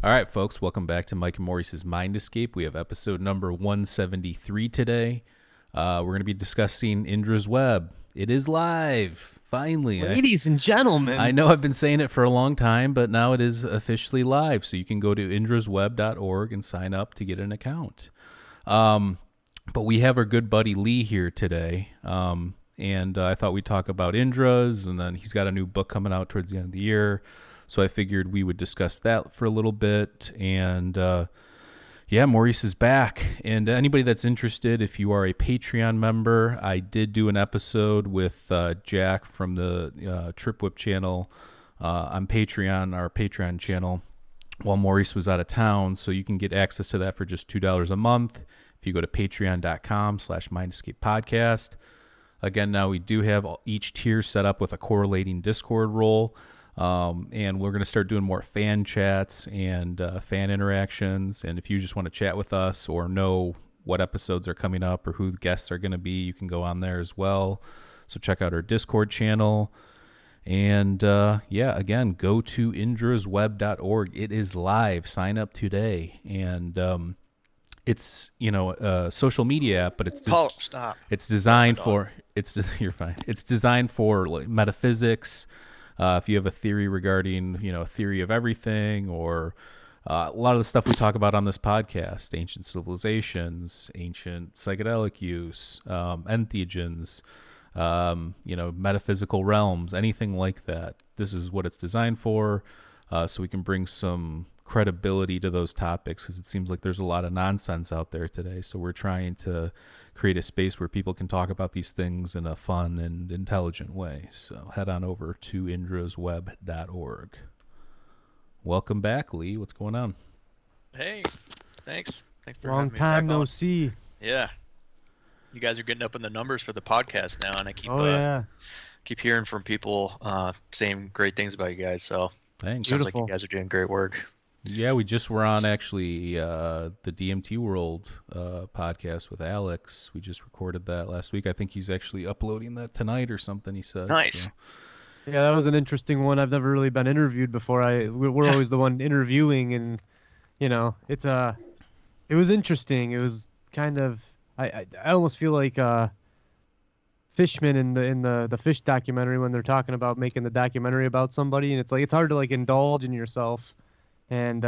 All right, folks, welcome back to Mike and Maurice's Mind Escape. We have episode number 173 today. We're going to be discussing Indra's Web. It is live, finally. Ladies and I gentlemen, know I've been saying it for a long time, but now it is officially live. So you can go to indrasweb.org and sign up to get an account. But we have our good buddy Lee here today. And I thought we'd talk about Indras, and then he's got a new book coming out towards the end of the year. So I figured we would discuss that for a little bit. And yeah, Maurice is back. And anybody that's interested, if you are a Patreon member, I did do an episode with Jack from the Trip Whip channel on Patreon, our Patreon channel, while Maurice was out of town. So you can get access to that for just $2 a month if you go to patreon.com/mindescapepodcast. Again, now we do have each tier set up with a correlating Discord role. And we're going to start doing more fan chats and fan interactions. And if you just want to chat with us or know what episodes are coming up or who the guests are going to be, you can go on there as well. So check out our Discord channel. And yeah, again, go to indrasweb.org. It is live. Sign up today. And it's a social media app, but stop. it's designed for you're fine. It's designed for like metaphysics. If you have a theory regarding, a theory of everything, or a lot of the stuff we talk about on this podcast, ancient civilizations, ancient psychedelic use, entheogens, metaphysical realms, anything like that. This is what it's designed for, so we can bring some credibility to those topics, because it seems like there's a lot of nonsense out there today. So we're trying to create a space where people can talk about these things in a fun and intelligent way. So head on over to indrasweb.org. Welcome back, Lee. What's going on? Hey, thanks. Thanks for Long having me back time no on. see. Yeah, you guys are getting up in the numbers for the podcast now, and I keep Oh yeah, keep hearing from people saying great things about you guys. So Thanks. sounds like you beautiful. guys are doing great work. Yeah, we just were on actually the DMT World podcast with Alex. We just recorded that last week. I think he's actually uploading that tonight or something, he said. Nice. So. Yeah, that was an interesting one. I've never really been interviewed before. We're always the one interviewing, and it was interesting. It was kind of I almost feel like Fishman in the fish documentary when they're talking about making the documentary about somebody, and it's like it's hard to like indulge in yourself and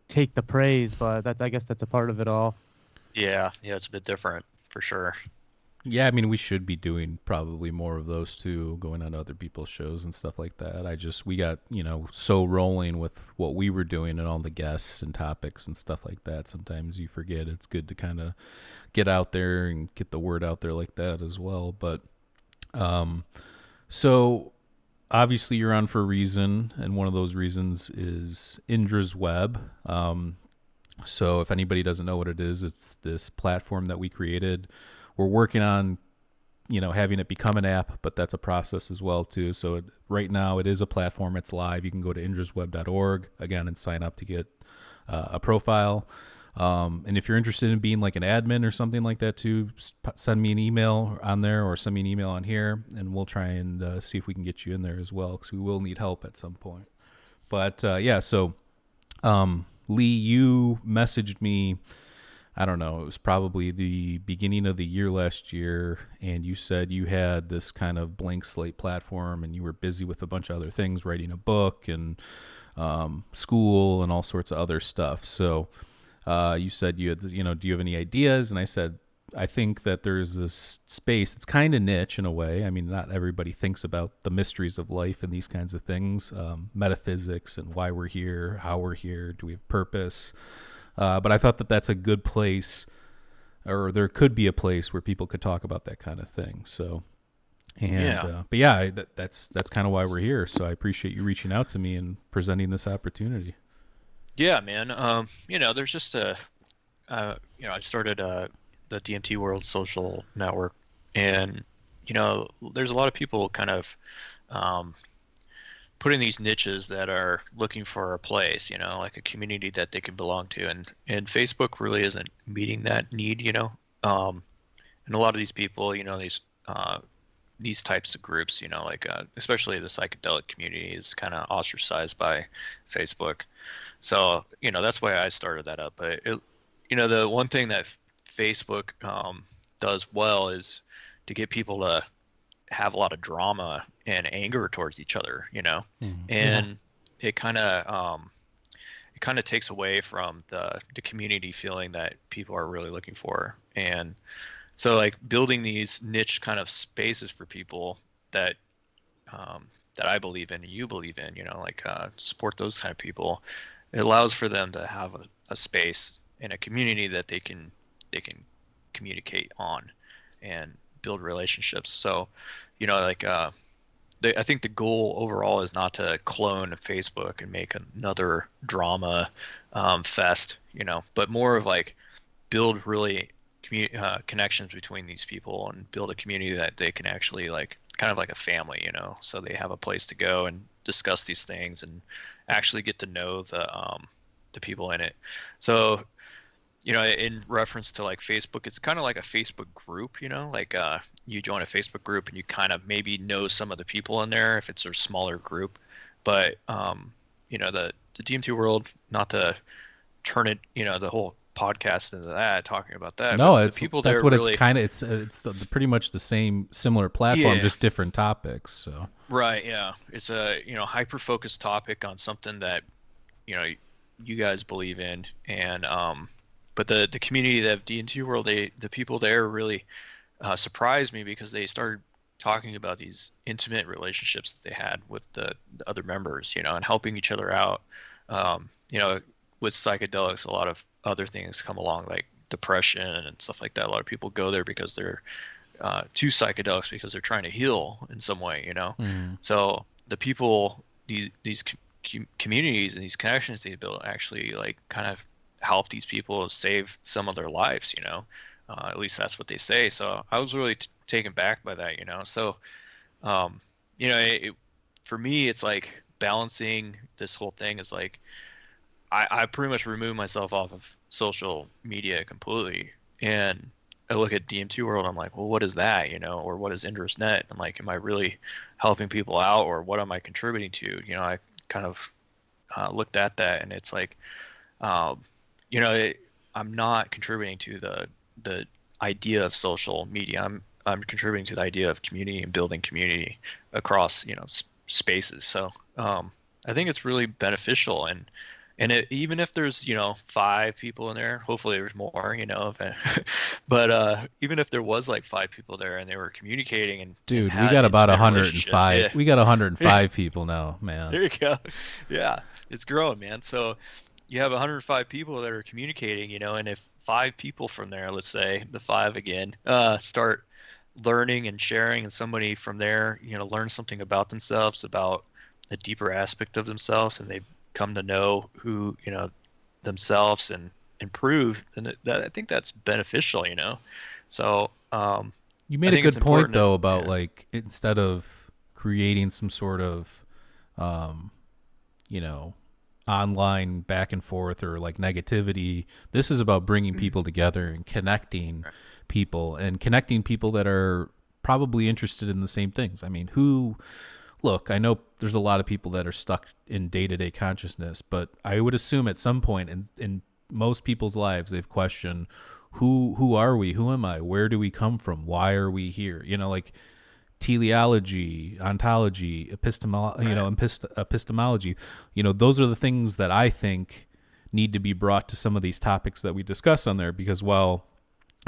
take the praise, but I guess that's a part of it all. Yeah, it's a bit different for sure. Yeah, I mean, we should be doing probably more of those too, going on other people's shows and stuff like that. We got, so rolling with what we were doing and all the guests and topics and stuff like that. Sometimes you forget it's good to kind of get out there and get the word out there like that as well. But, so obviously you're on for a reason, and one of those reasons is Indra's Web. So if anybody doesn't know what it is, it's this platform that we created. We're working on, having it become an app, but that's a process as well too. So right now it is a platform. It's live. You can go to indrasweb.org again and sign up to get a profile. And if you're interested in being like an admin or something like that too, send me an email on there or send me an email on here, and we'll try and see if we can get you in there as well, because we will need help at some point. But yeah, so Lee, you messaged me, I don't know, it was probably the beginning of the year last year, and you said you had this kind of blank slate platform and you were busy with a bunch of other things, writing a book and school and all sorts of other stuff. So you said you had, do you have any ideas? And I said, I think that there's this space. It's kind of niche in a way. I mean, not everybody thinks about the mysteries of life and these kinds of things, metaphysics and why we're here, how we're here, do we have purpose? But I thought that that's a good place, or there could be a place where people could talk about that kind of thing. So, and Yeah. but yeah, that's kind of why we're here. So I appreciate you reaching out to me and presenting this opportunity. Yeah, man. There's just I started the DMT World Social Network, and there's a lot of people kind of um, put in these niches that are looking for a place, like a community that they can belong to, and Facebook really isn't meeting that need. And a lot of these people, these these types of groups, like especially the psychedelic community is kind of ostracized by Facebook. So, that's why I started that up. But the one thing that Facebook does well is to get people to have a lot of drama and anger towards each other, and it kind of takes away from the community feeling that people are really looking for. And so like building these niche kind of spaces for people that that I believe in and you believe in, like support those kind of people. It allows for them to have a space in a community that they can communicate on and build relationships. So, like I think the goal overall is not to clone Facebook and make another drama fest, but more of like build really connections between these people and build a community that they can actually like kind of like a family, so they have a place to go and discuss these things and actually get to know the people in it. So, in reference to like Facebook, it's kind of like a Facebook group, like you join a Facebook group and you kind of maybe know some of the people in there if it's a smaller group. But, the DMT world, not to turn it, the whole podcast into that, talking about that. No, but it's the people that's there what really, it's kind of. It's pretty much the similar platform, Yeah. just different topics. So Right, yeah. It's a, hyper-focused topic on something that, you guys believe in. And but the community of DNT World, the people there really surprised me because they started talking about these intimate relationships that they had with the other members, and helping each other out. With psychedelics, a lot of other things come along, like depression and stuff like that. A lot of people go there because they're to psychedelics because they're trying to heal in some way, So the people, these communities and these connections they build actually like kind of help these people save some of their lives, at least that's what they say. So I was really taken back by that, So, for me, it's like balancing this whole thing is like, I pretty much remove myself off of social media completely. And I look at DMT World, I'm like, well, what is that, or what is Indras Net? I'm like, am I really helping people out, or what am I contributing to? I kind of looked at that, and it's like, I'm not contributing to the idea of social media. I'm contributing to the idea of community and building community across, spaces. So I think it's really beneficial. And even if there's, 5 people in there, hopefully there's more, but even if there was like 5 people there and they were communicating and dude, had we got about intimate 105. relationships, We got 105 people now, man. there you go. Yeah, it's growing, man. So you have 105 people that are communicating, and if 5 people from there, let's say the 5 again, start learning and sharing, and somebody from there, learns something about themselves, about a deeper aspect of themselves, and they come to know who themselves and improve, and I think that's beneficial. So You made I a think it's good point important though to- about yeah. like instead of creating some sort of online back and forth or like negativity, this is about bringing people together and connecting people that are probably interested in the same things. I mean, look, I know there's a lot of people that are stuck in day-to-day consciousness, but I would assume at some point in most people's lives, they've questioned who are we? Who am I? Where do we come from? Why are we here? Like teleology, ontology, epistemology. Those are the things that I think need to be brought to some of these topics that we discuss on there because, well,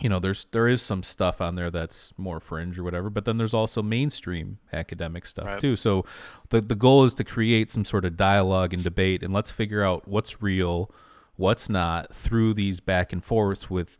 there is some stuff on there that's more fringe or whatever, but then there's also mainstream academic stuff Right. too. So the goal is to create some sort of dialogue and debate, and let's figure out what's real, what's not through these back and forths with,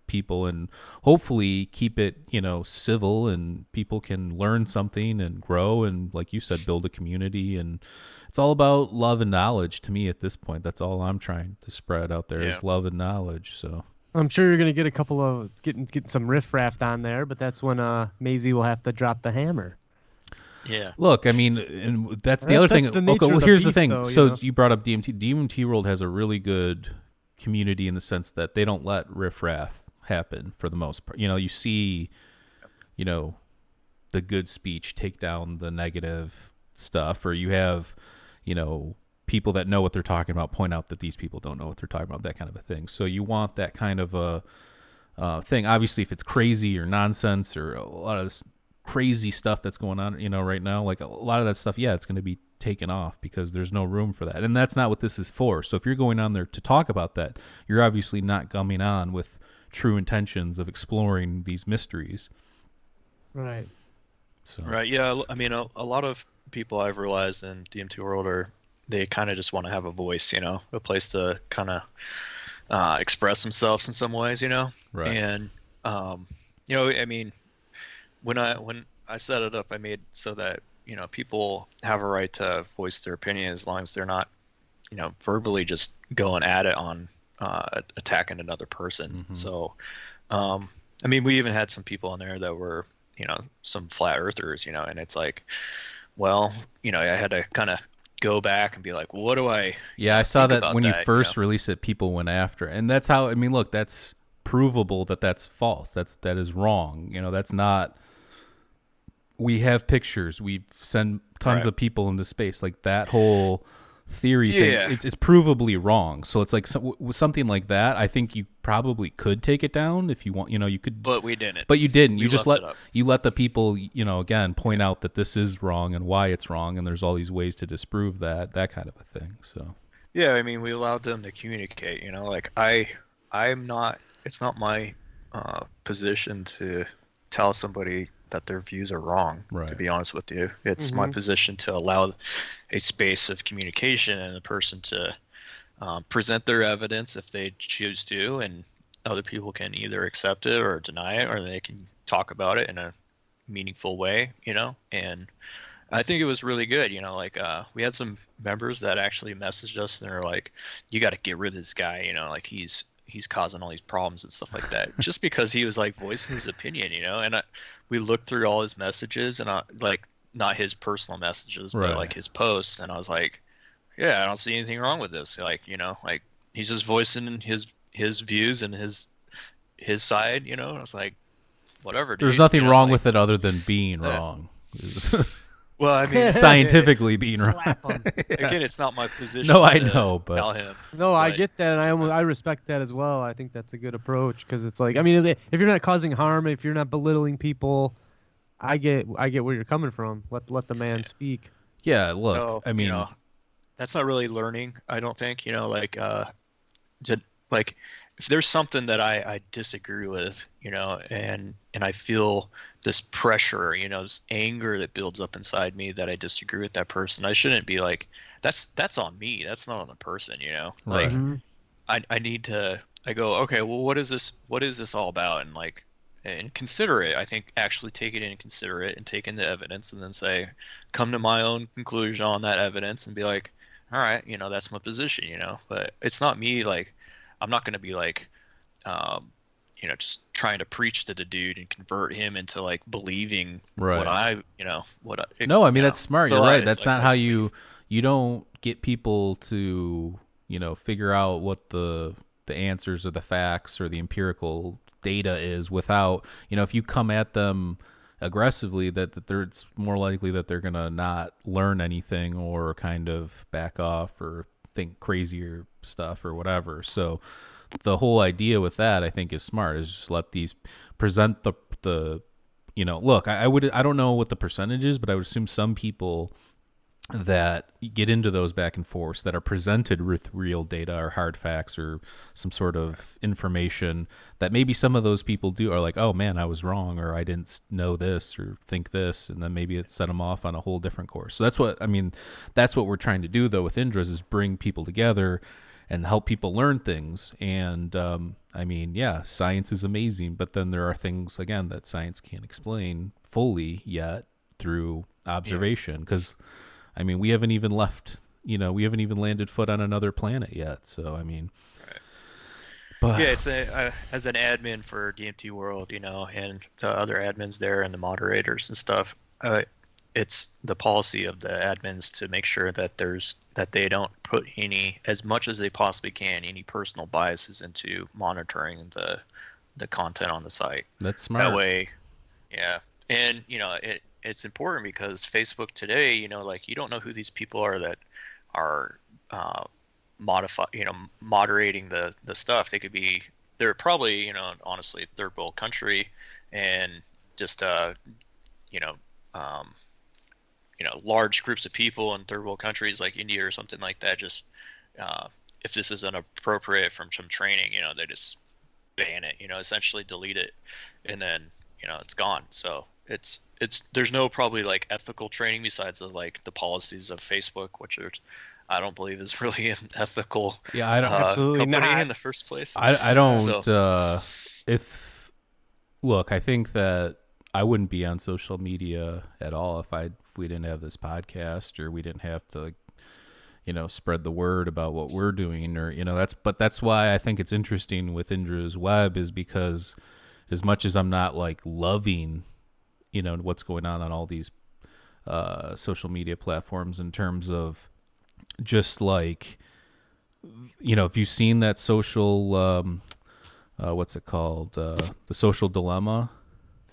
people, and hopefully keep it, civil, and people can learn something and grow and, like you said, build a community. And it's all about love and knowledge to me at this point. That's all I'm trying to spread out there Yeah. is love and knowledge. So I'm sure you're gonna get a couple of getting some riffraff on there, but that's when Maisie will have to drop the hammer. Yeah. look, I mean, and that's the That's- other thing. that's the Okay, nature well, of the here's the beast, thing. though, So you brought up DMT. DMT World has a really good community in the sense that they don't let riffraff happen for the most part. You see, the good speech take down the negative stuff, or you have, people that know what they're talking about point out that these people don't know what they're talking about, that kind of a thing. So you want that kind of a thing. Obviously, if it's crazy or nonsense or a lot of this crazy stuff that's going on, right now, like a lot of that stuff, yeah, it's going to be taken off because there's no room for that. And that's not what this is for. So if you're going on there to talk about that, you're obviously not coming on with true intentions of exploring these mysteries. Right. So. Right. Yeah. I mean, a lot of people I've realized in DMT world they kind of just want to have a voice, a place to kind of express themselves in some ways, Right. And, I mean, when I set it up, I made so that, people have a right to voice their opinion as long as they're not, verbally just going at it on attacking another person. Mm-hmm. So, I mean, we even had some people in there that were, some flat earthers, and it's like, well, I had to kind of go back and be like, well, what do I I saw that when you that, first released it, people went after it. And that's how, I mean, look, that's provable that that's false. That is wrong. That's not, we have pictures. We've sent tons of people into space. Like that whole theory thing, it's provably wrong. So it's like something like that. I think you probably could take it down if you want. You could, but we didn't. But you didn't. We You just left let the people, again, point out that this is wrong and why it's wrong, and there's all these ways to disprove that kind of a thing. So yeah, I mean, we allowed them to communicate. Like I'm not. It's not my position to tell somebody that their views are wrong. Right. To be honest with you, it's my position to allow a space of communication and a person to present their evidence if they choose to, and other people can either accept it or deny it, or they can talk about it in a meaningful way, and I think it was really good. Like we had some members that actually messaged us and they're like, you got to get rid of this guy, like he's causing all these problems and stuff like that, just because he was like voicing his opinion, and we looked through all his messages and like not his personal messages, but like his posts, and I was like, yeah, I don't see anything wrong with this. Like, like he's just voicing his views and his side, and I was like, whatever. There's nothing wrong with it other than being wrong. Well, I mean, scientifically being wrong. Again, it's not my position. No, I know, but tell him. No, I get that, and I respect that as well. I think that's a good approach because it's like, I mean, if you're not causing harm, if you're not belittling people, I get where you're coming from. Let the man speak. Yeah, look, so, I mean, that's not really learning. I don't think, like if there's something that I disagree with, and I feel this pressure, this anger that builds up inside me that I disagree with that person, I shouldn't be like, that's on me. That's not on the person, Like I need to. I go, okay, well, what is this all about? And consider it. I think actually take it in and consider it and take in the evidence and then come to my own conclusion on that evidence and be like, all right, that's my position, but it's not me. Like, I'm not going to be like, just trying to preach to the dude and convert him into like believing what I. No, I mean, that's smart. You're right. That's like, not how you don't get people to, figure out what the answers or the facts or the empirical data is without, if you come at them aggressively, that it's more likely that they're going to not learn anything or kind of back off or think crazier stuff or whatever. So the whole idea with that, I think, is smart, is just let these present the look, I don't know what the percentage is, but I would assume some people that get into those back and forths that are presented with real data or hard facts or some sort of information, that maybe some of those people are like, oh man, I was wrong, or I didn't know this or think this, and then maybe it set them off on a whole different course. So that's what we're trying to do though with Indras, is bring people together and help people learn things. And science is amazing, but then there are things, again, that science can't explain fully yet through observation, because we haven't even landed foot on another planet yet. So but yeah, it's as an admin for DMT World, and the other admins there and the moderators and stuff, it's the policy of the admins to make sure that they don't put as much as they possibly can, any personal biases into monitoring the content on the site. That's smart. That way, yeah. And it's important because Facebook today, like you don't know who these people are that are moderating the stuff. They're probably, honestly, third world country, and just you know um, large groups of people in third world countries like India or something like that. Just if this is inappropriate from some training, they just ban it, essentially delete it, and then it's gone. So it's there's no probably like ethical training besides the policies of Facebook, which I don't believe is really an ethical Yeah, I don't. Absolutely company not. in the first place. I don't. So If look, I think that I wouldn't be on social media at all if we didn't have this podcast, or we didn't have to spread the word about what we're doing, or that's why I think it's interesting with Indra's web, is because as much as I'm not like loving what's going on all these social media platforms in terms of just like if you've seen that social what's it called, the social dilemma.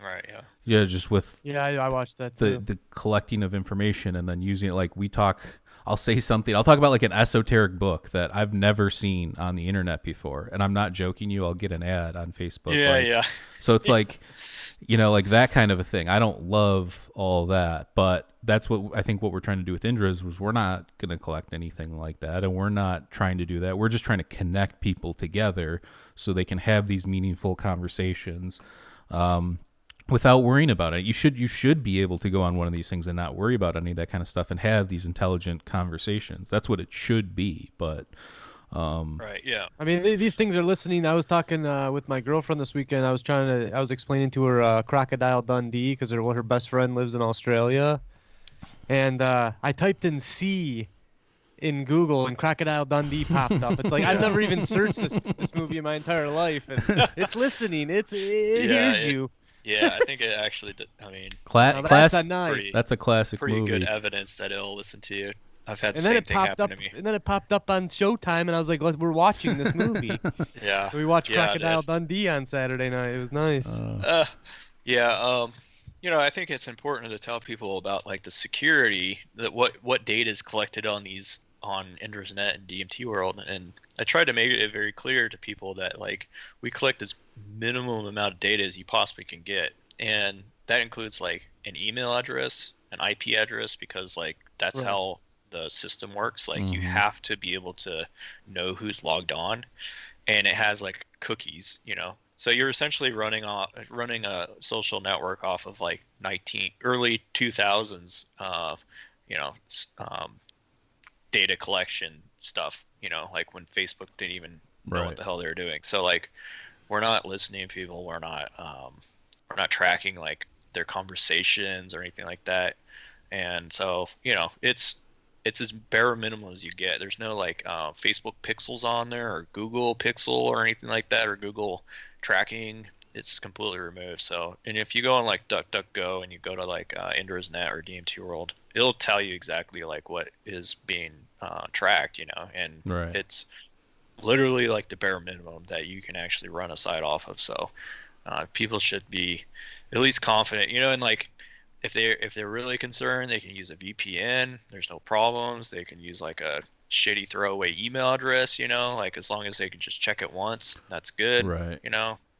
right, yeah. Yeah, just with Yeah, I watched that too. the collecting of information and then using it. Like I'll say something. I'll talk about like an esoteric book that I've never seen on the internet before, and I'm not joking you. I'll get an ad on Facebook. Yeah, yeah. So it's like, like that kind of a thing. I don't love all that, but that's what I think what we're trying to do with Indras was we're not going to collect anything like that, and we're not trying to do that. We're just trying to connect people together so they can have these meaningful conversations. Without worrying about it. You should be able to go on one of these things and not worry about any of that kind of stuff and have these intelligent conversations. That's what it should be. But Right, yeah. I mean, these things are listening. I was talking with my girlfriend this weekend. I was explaining to her Crocodile Dundee, because her best friend lives in Australia, and I typed in C in Google, and Crocodile Dundee popped up. It's like I've never even searched this movie in my entire life, and it's listening. It hears you. Yeah, I think it actually did. I mean, That's a nice. that's a classic pretty movie. good evidence that it'll listen to you. I've had the And then same it thing popped happen up, to me. and then it popped up on Showtime, and I was like, we're watching this movie. Yeah. We watched Yeah, Crocodile dude. Dundee on Saturday night. It was nice. Yeah. I think it's important to tell people about like the security, that what data is collected on Indras Net and DMT World, and I tried to make it very clear to people that like we collect as minimum amount of data as you possibly can get, and that includes like an email address, an IP address, because like that's Right. how the system works. Like you have to be able to know who's logged on, and it has like cookies, So you're essentially running a social network off of like early 2000s, data collection stuff. Like when Facebook didn't even know what the hell they were doing. So like, we're not listening to people. We're not tracking like their conversations or anything like that. And so it's as bare minimum as you get. There's no like Facebook pixels on there, or Google Pixel or anything like that, or Google tracking. It's completely removed. So, and if you go on like DuckDuckGo and you go to like Indras Net or DMT World, it'll tell you exactly like what is being tracked, and it's literally like the bare minimum that you can actually run a site off of. So people should be at least confident, and like if they're really concerned, they can use a VPN. There's no problems. They can use like a shitty throwaway email address, like as long as they can just check it once, that's good, Right.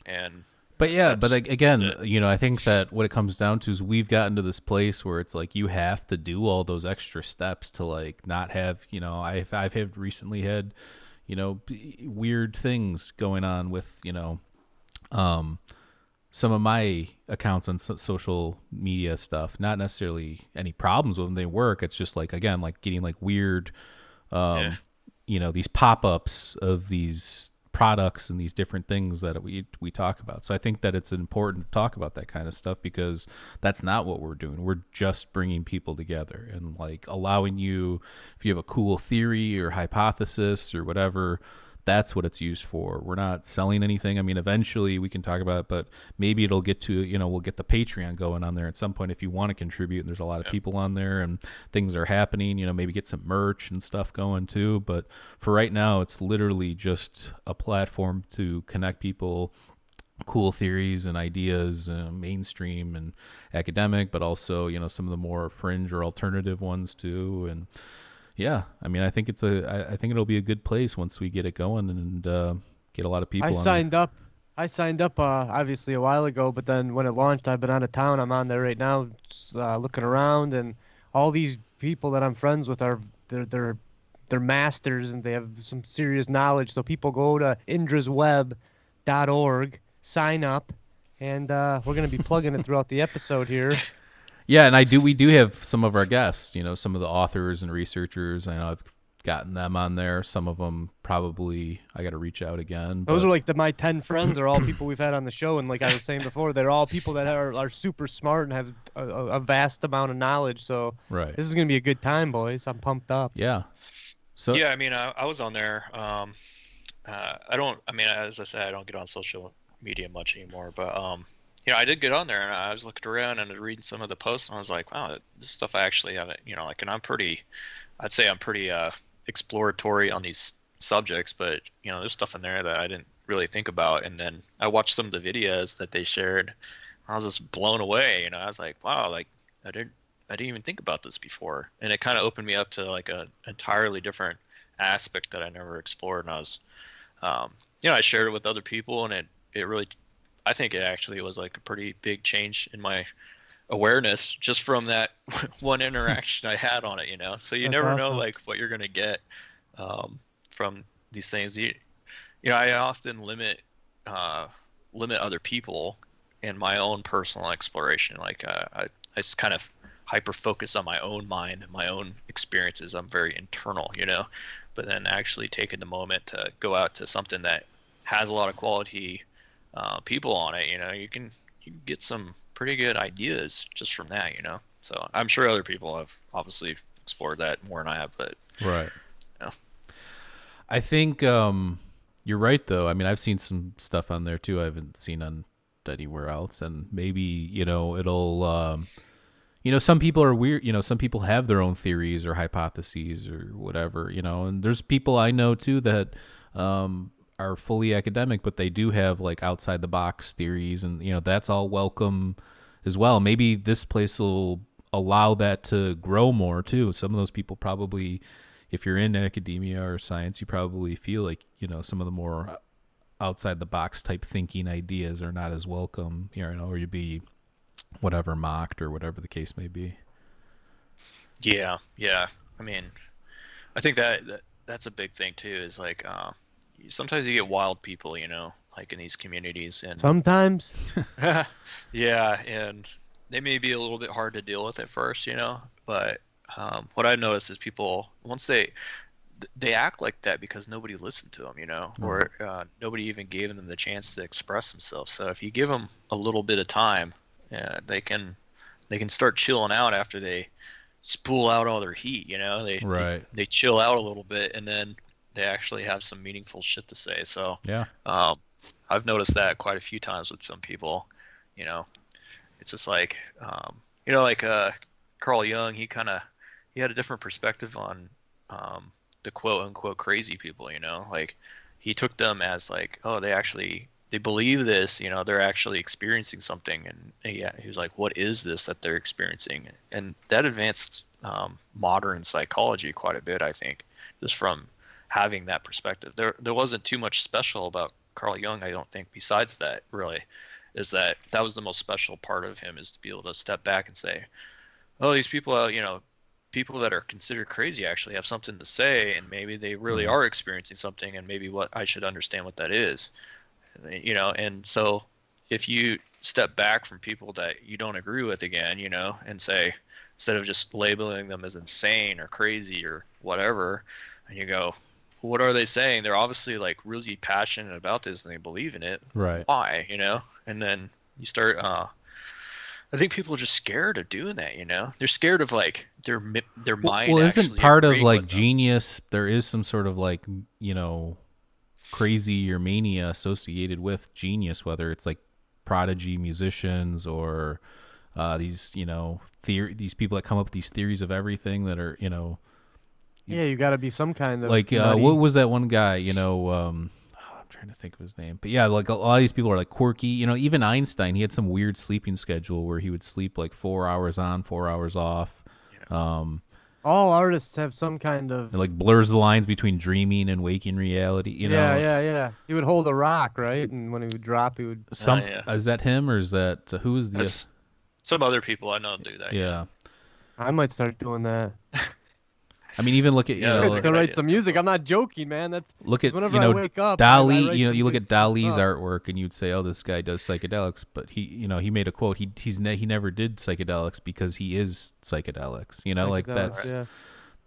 And But yeah, but again, it. I think that what it comes down to is we've gotten to this place where it's like you have to do all those extra steps to like not have, I've recently had, weird things going on with, some of my accounts on social media stuff. Not necessarily any problems with them; they work. It's just like, again, like getting like weird, these pop-ups of these products and these different things that we talk about. So I think that it's important to talk about that kind of stuff, because that's not what we're doing. We're just bringing people together and like allowing you, if you have a cool theory or hypothesis or whatever, that's what it's used for. We're not selling anything. I mean, eventually we can talk about it, but maybe it'll get to, we'll get the Patreon going on there at some point if you want to contribute. And there's a lot of people on there and things are happening, maybe get some merch and stuff going too. But for right now, it's literally just a platform to connect people cool theories and ideas, mainstream and academic, but also, you know, some of the more fringe or alternative ones too. And yeah, I mean, I think I think it'll be a good place once we get it going and get a lot of I people on there. signed up. I signed up obviously a while ago, but then when it launched, I've been out of town. I'm on there right now, just, looking around, and all these people that I'm friends with are they're masters and they have some serious knowledge. So people go to indrasweb.org, sign up, and we're gonna be plugging it throughout the episode here. Yeah, and we do have some of our guests, you know, some of the authors and researchers. I know I've gotten them on there. Some of them probably I got to reach out again. Those but- are like my 10 friends are all people we've had on the show, and like I was saying before, they're all people that are super smart and have a vast amount of knowledge. So right. this is gonna be a good time, boys. I'm pumped up. Yeah. So Yeah, I mean, I was on there. I mean, as I said, I don't get on social media much anymore, but you know, I did get on there and I was looking around and reading some of the posts and I was like, wow, this stuff I actually haven't, you know, like, and I'd say I'm pretty exploratory on these subjects, but you know, there's stuff in there that I didn't really think about. And then I watched some of the videos that they shared. I was just blown away. You know, I was like, wow, like I didn't even think about this before. And it kind of opened me up to like a entirely different aspect that I never explored. And I was, you know, I shared it with other people and it really, I think it actually was like a pretty big change in my awareness just from that one interaction I had on it, you know. So you That's never know awesome. like what you're gonna get from these things. You know, I often limit other people in my own personal exploration. Like I just kind of hyper focus on my own mind and my own experiences. I'm very internal, you know. But then actually taking the moment to go out to something that has a lot of quality people on it, you know, you can get some pretty good ideas just from that, you know. So I'm sure other people have obviously explored that more than I have, but right. Yeah. I think you're right though. I mean, I've seen some stuff on there too I haven't seen on anywhere else, and maybe, you know, it'll you know, some people are weird, you know, some people have their own theories or hypotheses or whatever, you know, and there's people I know too that are fully academic, but they do have like outside the box theories, and you know, that's all welcome as well. Maybe this place will allow that to grow more too. Some of those people probably, if you're in academia or science, you probably feel like, you know, some of the more outside the box type thinking ideas are not as welcome, you know, or you'd be whatever mocked or whatever the case may be. Yeah. I mean, I think that's a big thing too, is like sometimes you get wild people, you know, like in these communities, and Sometimes. yeah, and they may be a little bit hard to deal with at first, you know, but what I noticed is people, once they act like that because nobody listened to them, you know, or nobody even gave them the chance to express themselves. So if you give them a little bit of time, they can start chilling out after they spool out all their heat, you know. They chill out a little bit and then they actually have some meaningful shit to say. So yeah, I've noticed that quite a few times with some people, you know. It's just like you know, like Carl Jung, he had a different perspective on the quote unquote crazy people, you know. Like he took them as like, oh, they believe this, you know, they're actually experiencing something. And yeah, he was like, what is this that they're experiencing? And that advanced modern psychology quite a bit, I think, just from having that perspective. There wasn't too much special about Carl Jung, I don't think, besides that, really, is that was the most special part of him, is to be able to step back and say, oh, these people, you know, people that are considered crazy actually have something to say, and maybe they really are experiencing something, and maybe what I should understand what that is, you know. And so if you step back from people that you don't agree with again, you know, and say, instead of just labeling them as insane or crazy or whatever, and you go, what are they saying? They're obviously like really passionate about this and they believe in it. right. Why, you know? And then you start I think people are just scared of doing that, you know. They're scared of like their mind. Well, isn't actually part of agreeing like with them. genius? There is some sort of like, you know, crazy or mania associated with genius, whether it's like prodigy musicians or these, you know, these people that come up with these theories of everything that are, you know, Yeah, you got to be some kind of like nutty. what was that one guy? You know, trying to think of his name, but yeah, like a lot of these people are like quirky. You know, even Einstein, he had some weird sleeping schedule where he would sleep like 4 hours on, 4 hours off. Yeah. All artists have some kind of. It like blurs the lines between dreaming and waking reality. You Yeah, know, yeah. He would hold a rock, right? And when he would drop, he would. some Yeah. is that him or is that who is the? That's- some other people I know do that. Yeah, I might start doing that. I mean, even look at Yeah, you that's know, a To good write idea. some It's music. good I'm not joking, man. That's look at whenever you know I wake up. Dali. I You know, write you look some at Dali's stuff. artwork, and you'd say, "Oh, this guy does psychedelics," but he made a quote. He never did psychedelics because he is psychedelics. You know, like Psychedelics, that's. yeah.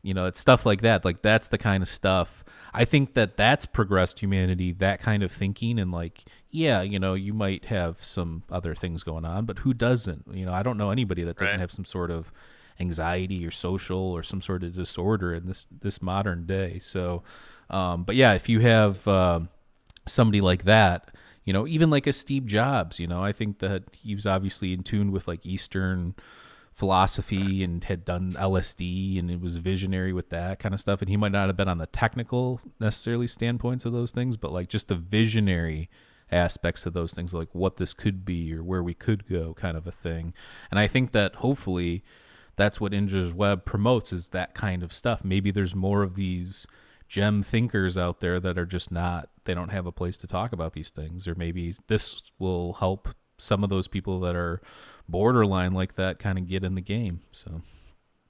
You know, it's stuff like that. Like that's the kind of stuff. I think that's progressed humanity, that kind of thinking. And like, yeah, you know, you might have some other things going on, but who doesn't? You know, I don't know anybody that doesn't Right. have some sort of anxiety or social or some sort of disorder in this modern day. So, but yeah, if you have somebody like that, you know, even like a Steve Jobs, you know, I think that he was obviously in tune with like Eastern philosophy and had done LSD and it was visionary with that kind of stuff. And he might not have been on the technical necessarily standpoints of those things, but like just the visionary aspects of those things, like what this could be or where we could go kind of a thing. And I think that hopefully that's what Indra's Web promotes, is that kind of stuff. Maybe there's more of these gem thinkers out there that are just not, they don't have a place to talk about these things, or maybe this will help some of those people that are borderline like that kind of get in the game. So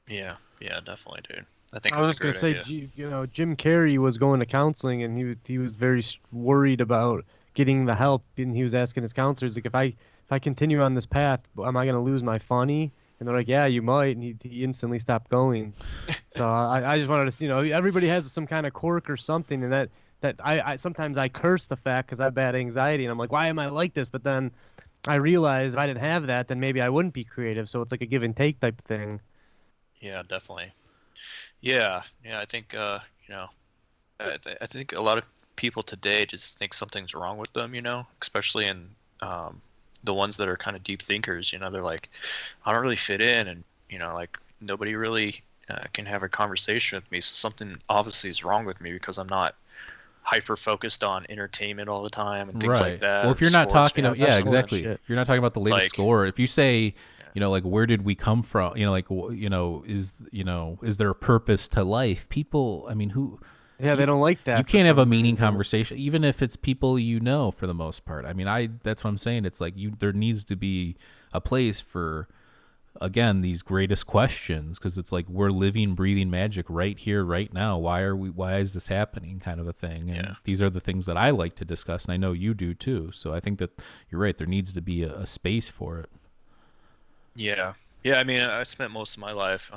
Yeah, definitely, dude. I think I was that's just a gonna great say, idea. you know, Jim Carrey was going to counseling, and he was very worried about getting the help, and he was asking his counselors, like, if I continue on this path, am I gonna lose my funny? And they're like, yeah, you might, and he instantly stopped going. So I just wanted to, you know, everybody has some kind of quirk or something, and that I sometimes I curse the fact because I have bad anxiety, and I'm like, why am I like this? But then I realize if I didn't have that, then maybe I wouldn't be creative. So it's like a give and take type of thing. Yeah, definitely. Yeah, I think you know, I think a lot of people today just think something's wrong with them, you know, especially in the ones that are kind of deep thinkers. You know, they're like, I don't really fit in, and you know, like nobody really can have a conversation with me, so something obviously is wrong with me because I'm not hyper focused on entertainment all the time and things like that. Well, if or you're not sports, talking man, about, yeah, that's all that exactly. shit. If you're not talking about the latest like- score, if you say, you know, like, where did we come from? You know, like, you know, is there a purpose to life? People, I mean, Yeah, they don't like that. you for can't have a some meaning reason. conversation, even if it's people you know, for the most part. I mean, that's what I'm saying. It's like there needs to be a place for, again, these greatest questions, because it's like we're living, breathing magic right here, right now. Why is this happening, kind of a thing? And Yeah. these are the things that I like to discuss, and I know you do too. So I think that you're right. There needs to be a space for it. Yeah. I mean, I spent most of my life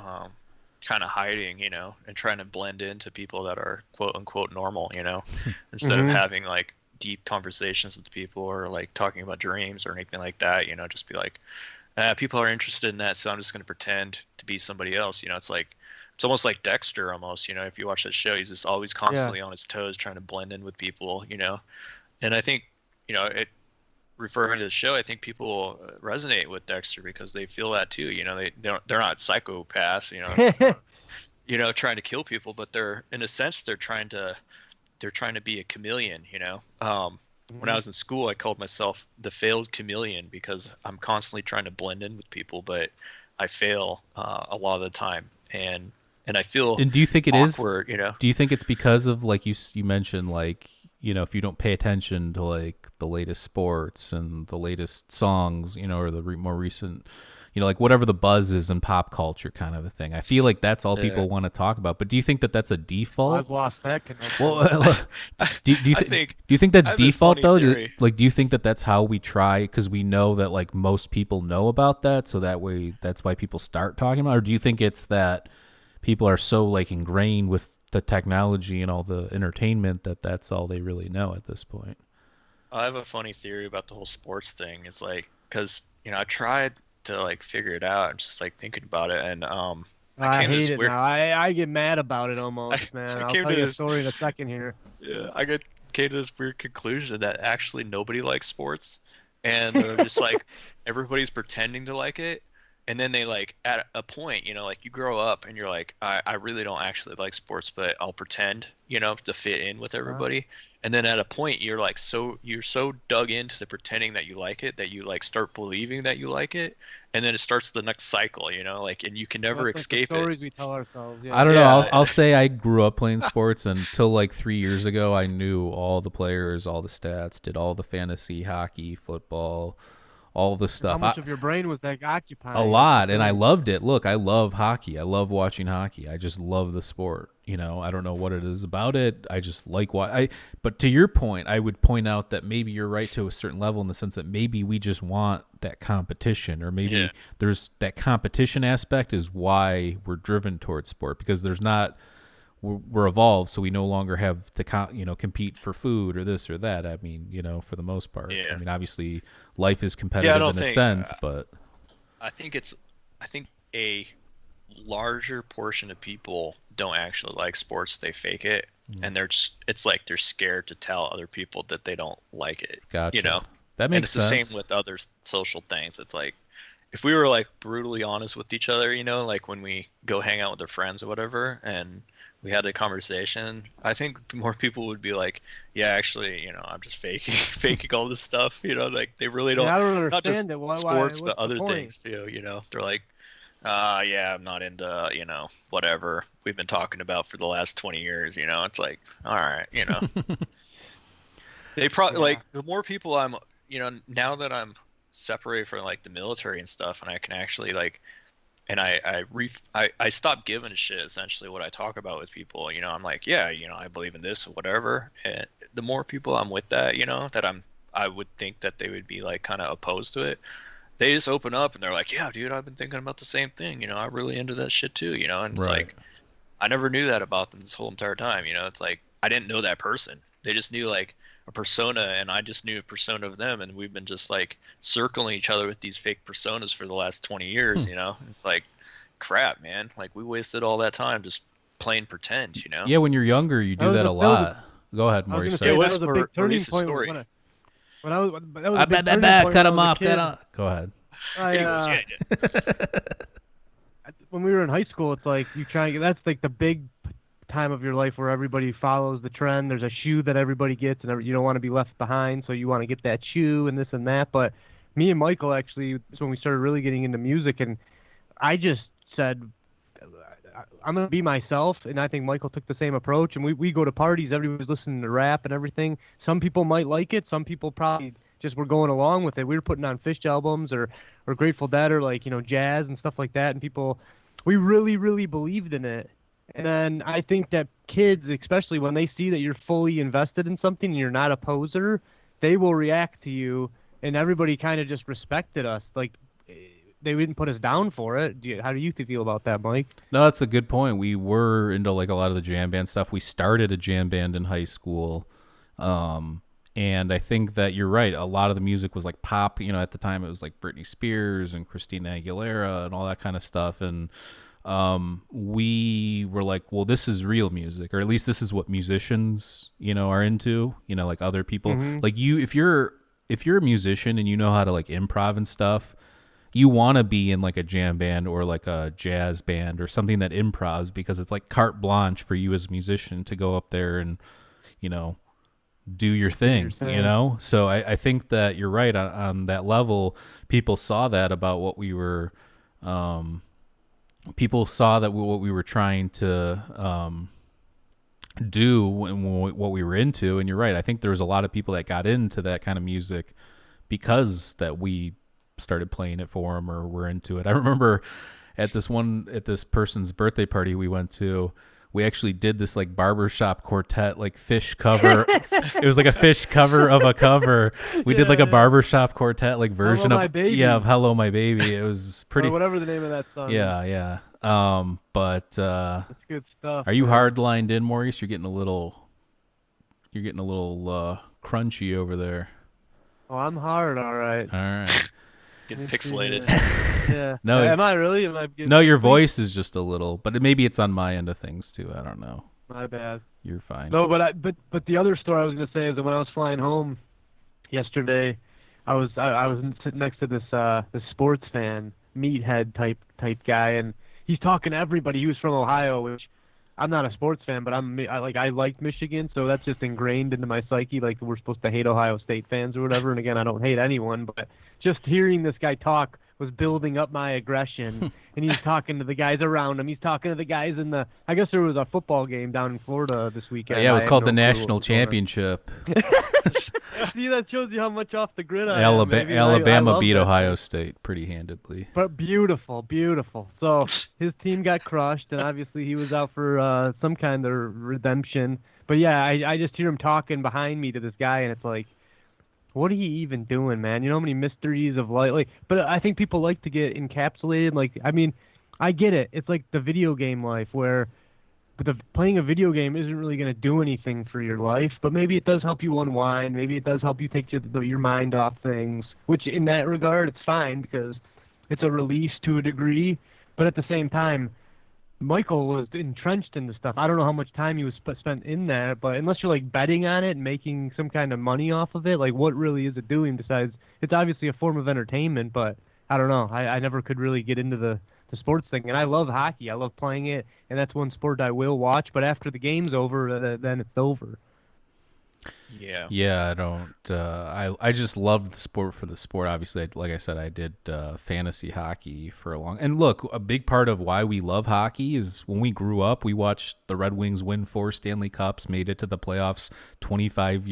kind of hiding, you know, and trying to blend into people that are quote unquote normal, you know, instead of having like deep conversations with people or like talking about dreams or anything like that, you know, just be like, people are interested in that, so I'm just going to pretend to be somebody else. You know, it's almost like Dexter almost, you know, if you watch that show, he's just always constantly on his toes trying to blend in with people, you know. And I think, you know, referring to the show, I think people resonate with Dexter because they feel that too. You know, they're not psychopaths, you know, you know, trying to kill people, but they're, in a sense, they're trying to be a chameleon, you know. When I was in school, I called myself the failed chameleon because I'm constantly trying to blend in with people, but I fail a lot of the time, and I feel And do you think it is? awkward, you know. Do you think it's because of, like, you mentioned, like, you know, if you don't pay attention to like the latest sports and the latest songs, you know, or the more recent, you know, like whatever the buzz is in pop culture kind of a thing, I feel like that's all people want to talk about. But do you think that that's a default? I've lost that connection. Well, do you think I that's have this default funny though? theory. Do you think that that's how we try, because we know that like most people know about that, so that way that's why people start talking about it? Or do you think it's that people are so like ingrained with the technology and all the entertainment that that's all they really know at this point? I have a funny theory about the whole sports thing. It's like, because, you know, I tried to like figure it out and just like thinking about it, and I came to hate this it weird- now. I get mad about it almost, man. I'll came tell to you a this- story in a second here. Yeah, came to this weird conclusion that actually nobody likes sports, and they're just like everybody's pretending to like it, and then they like at a point, like you grow up and you're like, I really don't actually like sports, but I'll pretend, to fit in with everybody. And then at a point you're like you're so dug into the pretending that you like it that you like start believing that you like it, and then it starts the next cycle, like, and you can never That's like the escape it. stories we tell ourselves. Yeah. I don't know. Yeah. I'll say I grew up playing sports until like 3 years ago. I knew all the players, all the stats, did all the fantasy, hockey, football, all the stuff. How much of your brain was that occupied? A lot, and I loved it. Look, I love hockey. I love watching hockey. I just love the sport. I don't know what it is about it. I just like but to your point, I would point out that maybe you're right to a certain level in the sense that maybe we just want that competition, or maybe there's that competition aspect is why we're driven towards sport, because there's not. We're evolved, so we no longer have to compete for food or this or that. I mean, for the most part. Yeah. I mean, obviously, life is competitive in a sense, but I think a larger portion of people don't actually like sports. They fake it, and it's like they're scared to tell other people that they don't like it. Gotcha. That And makes it's sense. the same with other social things. It's like if we were like brutally honest with each other, like when we go hang out with our friends or whatever, and we had a conversation, I think more people would be like, yeah, actually, I'm just faking all this stuff, like they really don't, I don't not just understand it. Why, sports, what's but the other point? things too, they're like, yeah, I'm not into, whatever we've been talking about for the last 20 years, it's like, all right, they probably like the more people I'm, now that I'm separated from like the military and stuff, and I can actually like, and I stopped giving a shit essentially what I talk about with people. I'm like, yeah, I believe in this or whatever. And the more people I'm with that, that I would think that they would be like kind of opposed to it. They just open up and they're like, yeah, dude, I've been thinking about the same thing. I'm really into that shit too. And it's Right. like, I never knew that about them this whole entire time. It's like I didn't know that person. They just knew like a persona, and I just knew a persona of them, and we've been just like circling each other with these fake personas for the last 20 years. It's like, crap, man. Like we wasted all that time just playing pretend. Yeah, when you're younger, you do that a lot. Go ahead, I was Maurice. gonna say It that was was a big turning Maurice's point story. when I was that was a big turning point Cut when I him was a off. kid. Cut off. Go ahead. Anyways, When we were in high school, it's like you try and get, that's like the big time of your life where everybody follows the trend. There's a shoe that everybody gets, and you don't want to be left behind, so you want to get that shoe and this and that. But me and Michael actually, that's when we started really getting into music, and I just said, I'm gonna be myself, and I think Michael took the same approach. And we go to parties, everybody's listening to rap and everything. Some people might like it, some people probably just were going along with it. We were putting on Fish albums or Grateful Dead or like jazz and stuff like that, and people, we really believed in it. And then I think that kids, especially when they see that you're fully invested in something and you're not a poser, they will react to you. And everybody kind of just respected us. Like they didn't put us down for it. How do you feel about that, Mike? No, that's a good point. We were into like a lot of the jam band stuff. We started a jam band in high school. And I think that you're right. A lot of the music was like pop. At the time it was like Britney Spears and Christina Aguilera and all that kind of stuff. And we were like, well, this is real music, or at least this is what musicians, are into, like other people. Mm-hmm. Like if you're a musician and you know how to like improv and stuff, you want to be in like a jam band or like a jazz band or something that improvs, because it's like carte blanche for you as a musician to go up there and, do your thing, So I think that you're right on that level. People saw that about what we were, people saw that what we were trying to do and what we were into. And you're right. I think there was a lot of people that got into that kind of music because that we started playing it for them or were into it. I remember at this person's birthday party we went to, we actually did this like barbershop quartet, like Fish cover. It was like a Fish cover of a cover. We did like a barbershop quartet, like version Hello, My Baby. of Hello My Baby. It was pretty, or whatever the name of that song. yeah. But That's good stuff. are you hard lined in, Maurice? You're getting a little crunchy over there. Oh, I'm hard, all right. All right. getting pixelated. Yeah. No, Am I really? Am I getting No, your pixelated? voice is just a little, but maybe it's on my end of things too. I don't know. My bad. You're fine. No, but the other story I was gonna say is that when I was flying home yesterday, I was sitting next to this sports fan, meathead type guy, and he's talking to everybody. He was from Ohio, which I'm not a sports fan, but I liked Michigan, so that's just ingrained into my psyche. Like we're supposed to hate Ohio State fans or whatever. And again, I don't hate anyone, but just hearing this guy talk was building up my aggression. And he's talking to the guys around him. He's talking to the guys in the. I guess there was a football game down in Florida this weekend. Yeah, it was I had called no the clue what National was going on. Championship. See, that shows you how much off the grid I am. Baby. Alabama love beat that Ohio thing. State pretty handedly. But beautiful, beautiful. So his team got crushed, and obviously he was out for some kind of redemption. But yeah, I just hear him talking behind me to this guy, and it's like, what are you even doing, man? You know how many mysteries of life? Like, but I think people like to get encapsulated. Like, I mean, I get it. It's like the video game life where playing a video game isn't really going to do anything for your life, but maybe it does help you unwind. Maybe it does help you take your mind off things, which in that regard, it's fine because it's a release to a degree. But at the same time, Michael was entrenched in the stuff. I don't know how much time he was spent in that, but unless you're like betting on it and making some kind of money off of it, like what really is it doing besides it's obviously a form of entertainment, but I don't know. I never could really get into the sports thing. And I love hockey. I love playing it, and that's one sport I will watch, but after the game's over, then it's over. Yeah. Yeah, I don't. I just love the sport for the sport. Obviously, like I said, I did fantasy hockey for a long. And look, a big part of why we love hockey is when we grew up, we watched the Red Wings win 4 Stanley Cups, made it to the playoffs 25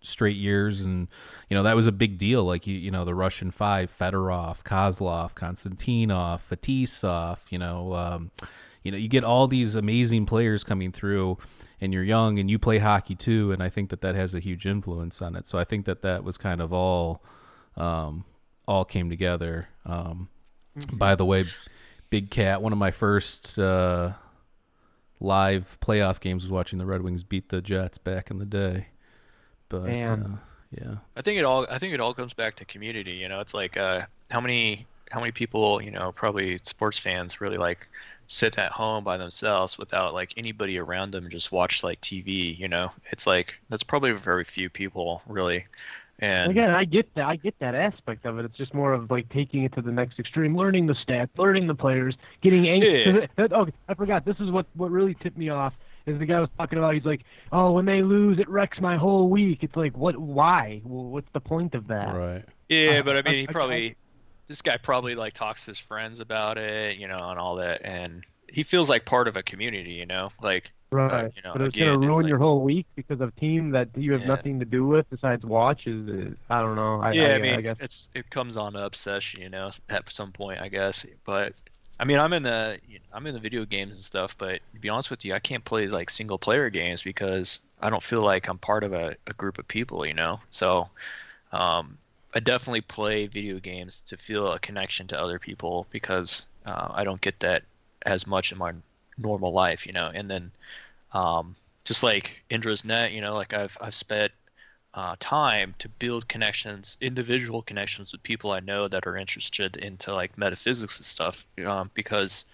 straight years, and that was a big deal. Like the Russian Five: Fedorov, Kozlov, Konstantinov, Fetisov. You get all these amazing players coming through. And you're young and you play hockey too, and I think that has a huge influence on it. So I think that was kind of all came together. By the way, Big Cat, one of my first live playoff games was watching the Red Wings beat the Jets back in the day. But yeah, I think it all comes back to community. It's like how many people, probably sports fans really like sit at home by themselves without like anybody around them and just watch like TV. It's like that's probably very few people really. And again, I get that aspect of it. It's just more of like taking it to the next extreme, learning the stats, learning the players, getting anxious. Yeah. Oh, I forgot. This is what really tipped me off. Is the guy was talking about? He's like, oh, when they lose, it wrecks my whole week. It's like, what? Why? Well, what's the point of that? right. Yeah, but I mean, this guy probably like talks to his friends about it, and all that, and he feels like part of a community, like right. But it's gonna ruin your whole week because of a team that you have nothing to do with besides watch. I don't know. I guess it comes on to obsession, at some point, I guess. But I mean, I'm in the video games and stuff, but to be honest with you, I can't play like single player games because I don't feel like I'm part of a group of people, So I definitely play video games to feel a connection to other people because I don't get that as much in my normal life, And then just like Indra's net, like I've spent time to build connections, individual connections with people I know that are interested into like metaphysics and stuff, because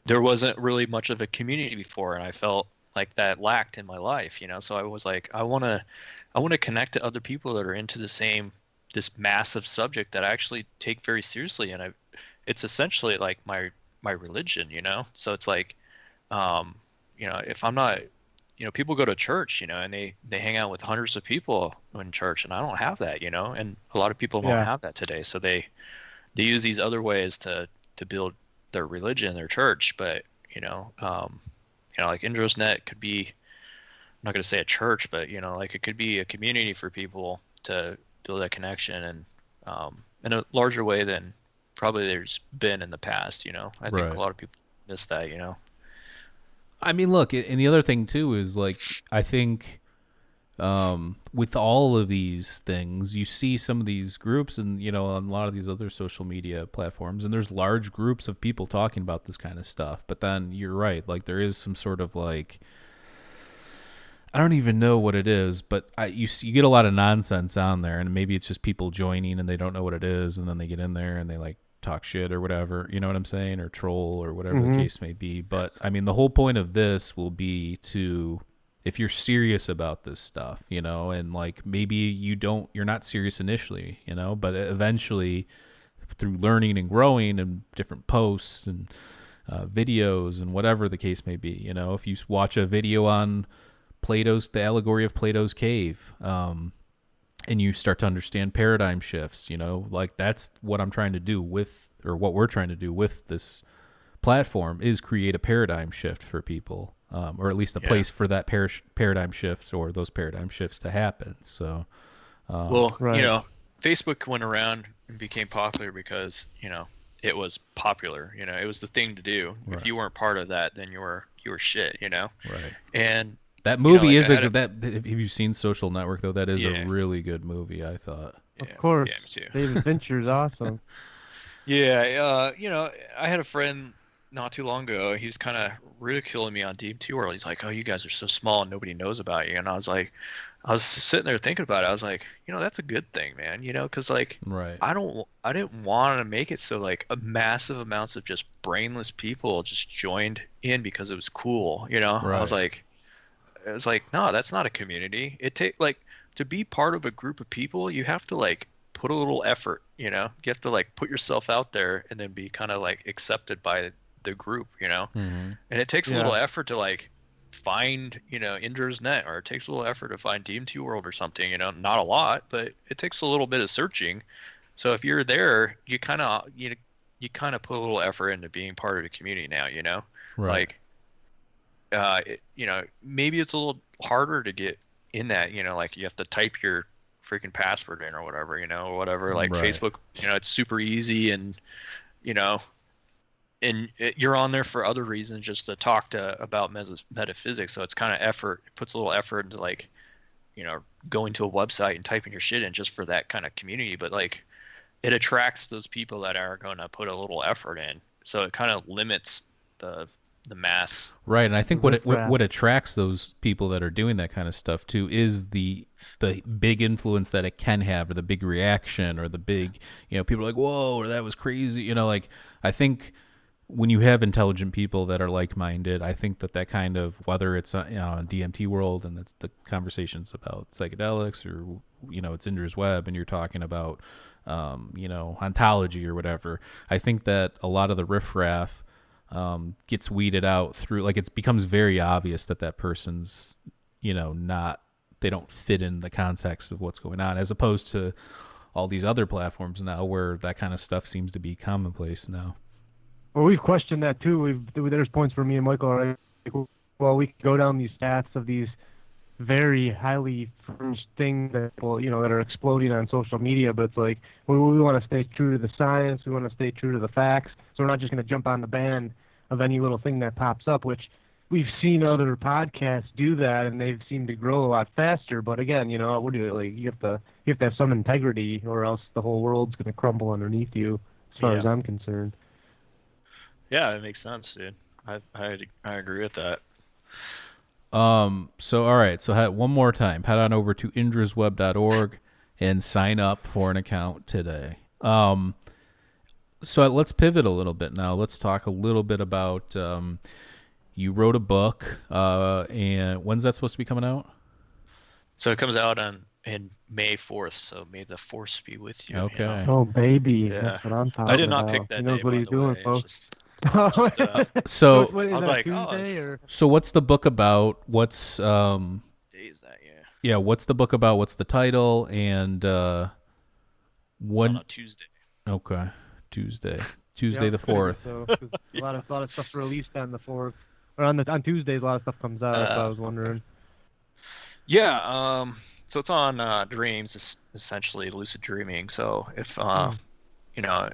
there wasn't really much of a community before, and I felt like that lacked in my life, So I was like, I want to connect to other people that are into this massive subject that I actually take very seriously, and it's essentially like my religion, So it's like, if I'm not, people go to church, and they hang out with hundreds of people in church, and I don't have that, and a lot of people don't have that today. So they use these other ways to build their religion, their church. But, like Indra's net could be, I'm not going to say a church, but, like it could be a community for people to build that connection and in a larger way than probably there's been in the past. I think a lot of people miss that. I mean, look, and the other thing too is like I think with all of these things, you see some of these groups and on a lot of these other social media platforms, and there's large groups of people talking about this kind of stuff. But then you're right, like there is some sort of like, I don't even know what it is, but you get a lot of nonsense on there, and maybe it's just people joining and they don't know what it is, and then they get in there and they like talk shit or whatever, you know what I'm saying, or troll or whatever the case may be. But I mean, the whole point of this will be to, if you're serious about this stuff, and like maybe you're not serious initially, but eventually through learning and growing and different posts and videos and whatever the case may be. You know, if you watch a video on the allegory of Plato's cave, and you start to understand paradigm shifts, you know, like that's what I'm trying to do with, or what we're trying to do with this platform, is create a paradigm shift for people, or at least a place for that paradigm shifts or those paradigm shifts to happen. So, well, Right. you know, Facebook went around and became popular because, you know, it was popular. You know, it was the thing to do. Right. If you weren't part of that, then you were shit. You know. right. And That movie like, is have you seen Social Network though? That is a really good movie, I thought. Of course. Yeah, me too. David Fincher's awesome. Yeah, you know, I had a friend not too long ago. He was kind of ridiculing me on DMT World. He's like, "Oh, you guys are so small and nobody knows about you." And I was sitting there thinking about it. I was like, you know, that's a good thing, man. You know, because like, Right. I didn't want to make it so like a massive amounts of just brainless people just joined in because it was cool. You know, Right. I was like, no, that's not a community. To be part of a group of people, you have to like put a little effort. You know, you have to like put yourself out there and then be kind of like accepted by the group. You know, Mm-hmm. and it takes a Yeah. little effort to like find, you know, Indra's net, or it takes a little effort to find DMT World or something. You know, not a lot, but it takes a little bit of searching. So if you're there, you kind of put a little effort into being part of the community now. You know, Right. like, you know, maybe it's a little harder to get in that. You know, like you have to type your freaking password in or whatever. You know, or whatever. Like Right. Facebook, you know, it's super easy, and you know. And you're on there for other reasons, just to talk about metaphysics. So it's kind of effort. It puts a little effort into like, you know, going to a website and typing your shit in just for that kind of community. But like, it attracts those people that are going to put a little effort in. So it kind of limits the mass. Right, and I think what Riffraff. attracts those people that are doing that kind of stuff too is the big influence that it can have, or the big reaction, or the big, you know, people are like, whoa, or that was crazy. You know, like, I think when you have intelligent people that are like-minded, I think that kind of, whether it's you know, DMT World and it's the conversations about psychedelics, or you know, it's Indra's Web and you're talking about you know, ontology or whatever, I think that a lot of the riffraff gets weeded out through, like, it becomes very obvious that person's, you know, they don't fit in the context of what's going on, as opposed to all these other platforms now where that kind of stuff seems to be commonplace now. Well, we've questioned that too. There's points where me and Michael are like, well, we could go down these stats of these very highly fringed things that, well, you know, that are exploding on social media, but it's like, we want to stay true to the science, we want to stay true to the facts, so we're not just going to jump on the band of any little thing that pops up, which we've seen other podcasts do that, and they've seemed to grow a lot faster. But again, you know, like, you have to have some integrity, or else the whole world's going to crumble underneath you, as far as I'm concerned. Yeah, it makes sense, dude. I agree with that. So all right, so one more time, head on over to indrasweb.org and sign up for an account today. So let's pivot a little bit now. Let's talk a little bit about you wrote a book, and when's that supposed to be coming out? So it comes out in May 4th. So may the force be with you. Okay. You know? Oh, baby. Yeah. That's what I'm talking I did not about. pick that He knows day, what by he's the doing, way. folks. So What, is I was that like, Tuesday, oh, or? So what's the book about? What's Day is that? Yeah. yeah, what's the book about? What's the title? And It's on a Tuesday. okay, Tuesday Yeah, the 4th. So, 'cause a lot of stuff released on the 4th, or on Tuesdays. A lot of stuff comes out. That's what I was wondering. Yeah. So it's on dreams, essentially lucid dreaming. So if you know,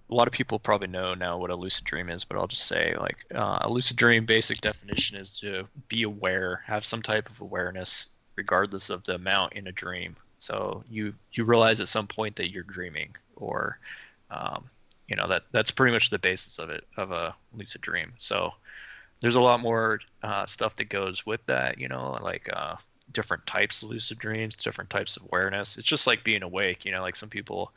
a lot of people probably know now what a lucid dream is, but I'll just say, like, a lucid dream basic definition is to be aware, have some type of awareness, regardless of the amount in a dream. So you realize at some point that you're dreaming, or you know, that's pretty much the basis of a lucid dream. So there's a lot more stuff that goes with that, you know, like different types of lucid dreams, different types of awareness. It's just like being awake, you know, like some people,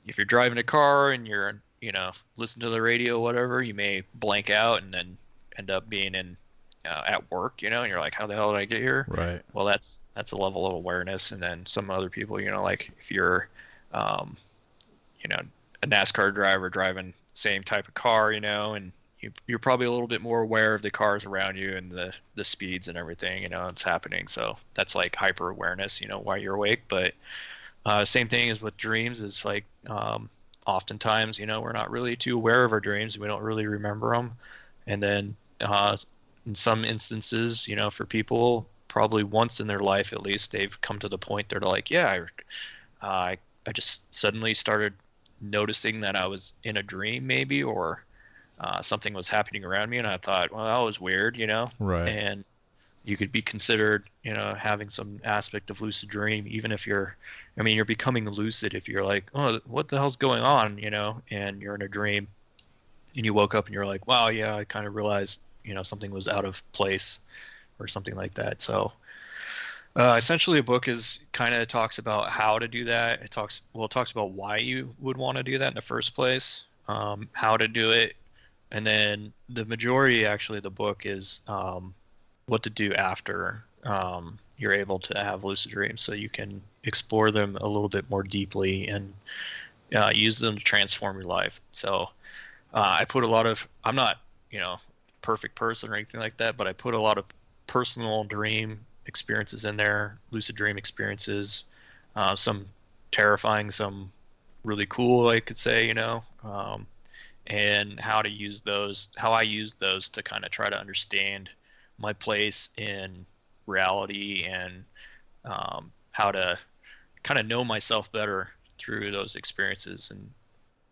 if you're driving a car and you're, you know, listen to the radio, whatever, you may blank out and then end up being in at work, you know, and you're like, how the hell did I get here? Right. Well, that's a level of awareness. And then some other people, you know, like if you're a NASCAR driver driving same type of car, and you're probably a little bit more aware of the cars around you and the speeds and everything, it's happening. So that's like hyper awareness, while you're awake. But same thing as with dreams is like oftentimes, we're not really too aware of our dreams. We don't really remember them. And then in some instances, for people, probably once in their life at least, they've come to the point they're like, yeah, I just suddenly started noticing that I was in a dream maybe, or something was happening around me, and I thought, well, that was weird, Right. And you could be considered, having some aspect of lucid dream, even if you're becoming lucid if you're like, oh, what the hell's going on, and you're in a dream and you woke up and you're like, wow, yeah, I kind of realized, something was out of place or something like that. So essentially a book kind of talks about how to do that. It talks about why you would want to do that in the first place, how to do it. And then the majority actually of the book is what to do after you're able to have lucid dreams, so you can explore them a little bit more deeply and use them to transform your life. So I put I'm not, perfect person or anything like that, but I put a lot of personal dream experiences in there, lucid dream experiences, some terrifying, some really cool, I could say, and how I use those to kind of try to understand my place in reality, and how to kind of know myself better through those experiences.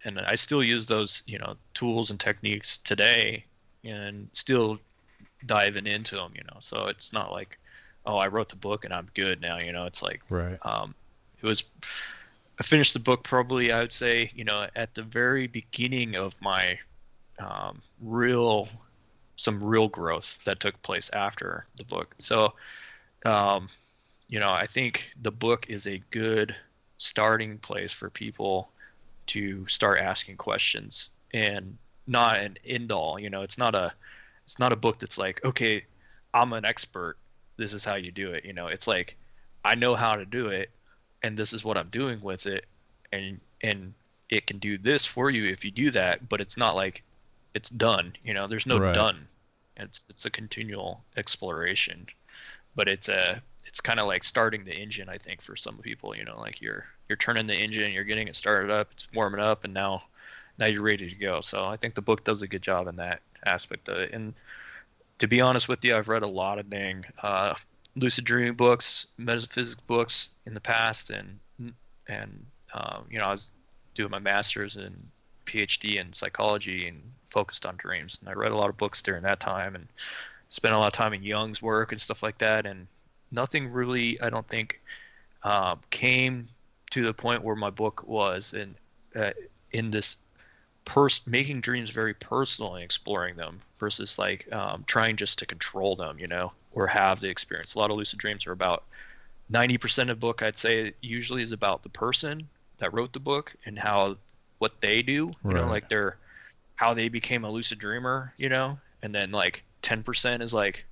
And I still use those, tools and techniques today, and still diving into them, so it's not like, oh, I wrote the book and I'm good now, it's like, Right. I finished the book probably, I would say, at the very beginning of my some real growth that took place after the book. So, I think the book is a good starting place for people to start asking questions, and not an end all. It's not a book that's like, okay, I'm an expert, this is how you do it. It's like, I know how to do it, and this is what I'm doing with it, and it can do this for you if you do that. But it's not like it's done. There's no Right. done. It's a continual exploration, but it's kind of like starting the engine, I think, for some people. Like you're turning the engine, you're getting it started up, it's warming up, and now you're ready to go. So I think the book does a good job in that aspect of it. And to be honest with you, I've read a lot of lucid dreaming books, metaphysics books in the past, and I was doing my master's and PhD in psychology and focused on dreams, and I read a lot of books during that time and spent a lot of time in Jung's work and stuff like that, and nothing really, I don't think, came to the point where my book was in this making dreams very personal and exploring them versus like trying just to control them, or have the experience. A lot of lucid dreams are about 90% of the book, I'd say, usually is about the person that wrote the book and what they do, Right. like how they became a lucid dreamer, and then like 10% is like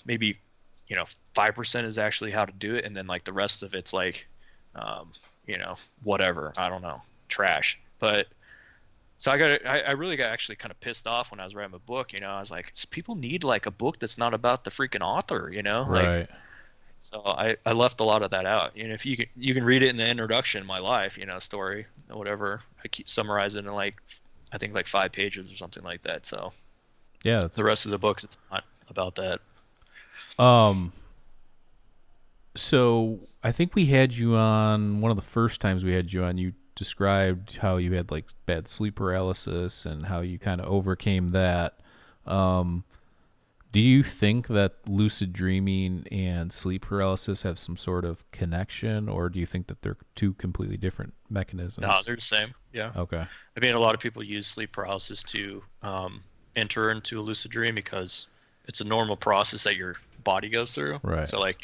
maybe 5% is actually how to do it, and then like the rest of it's like whatever, I don't know, trash. But so I really got actually kind of pissed off when I was writing my book. I was like, people need like a book that's not about the freaking author, like. Right. So I left a lot of that out. If you can read it in the introduction, my life, story, whatever. I keep summarizing in like, I think like 5 pages or something like that. So Yeah. the rest of the books, it's not about that. So I think we had you on one of the first times we had you on. You described how you had like bad sleep paralysis and how you kind of overcame that. Do you think that lucid dreaming and sleep paralysis have some sort of connection, or do you think that they're two completely different mechanisms? No, they're the same. Yeah. Okay. I mean, a lot of people use sleep paralysis to enter into a lucid dream because it's a normal process that your body goes through. Right. So like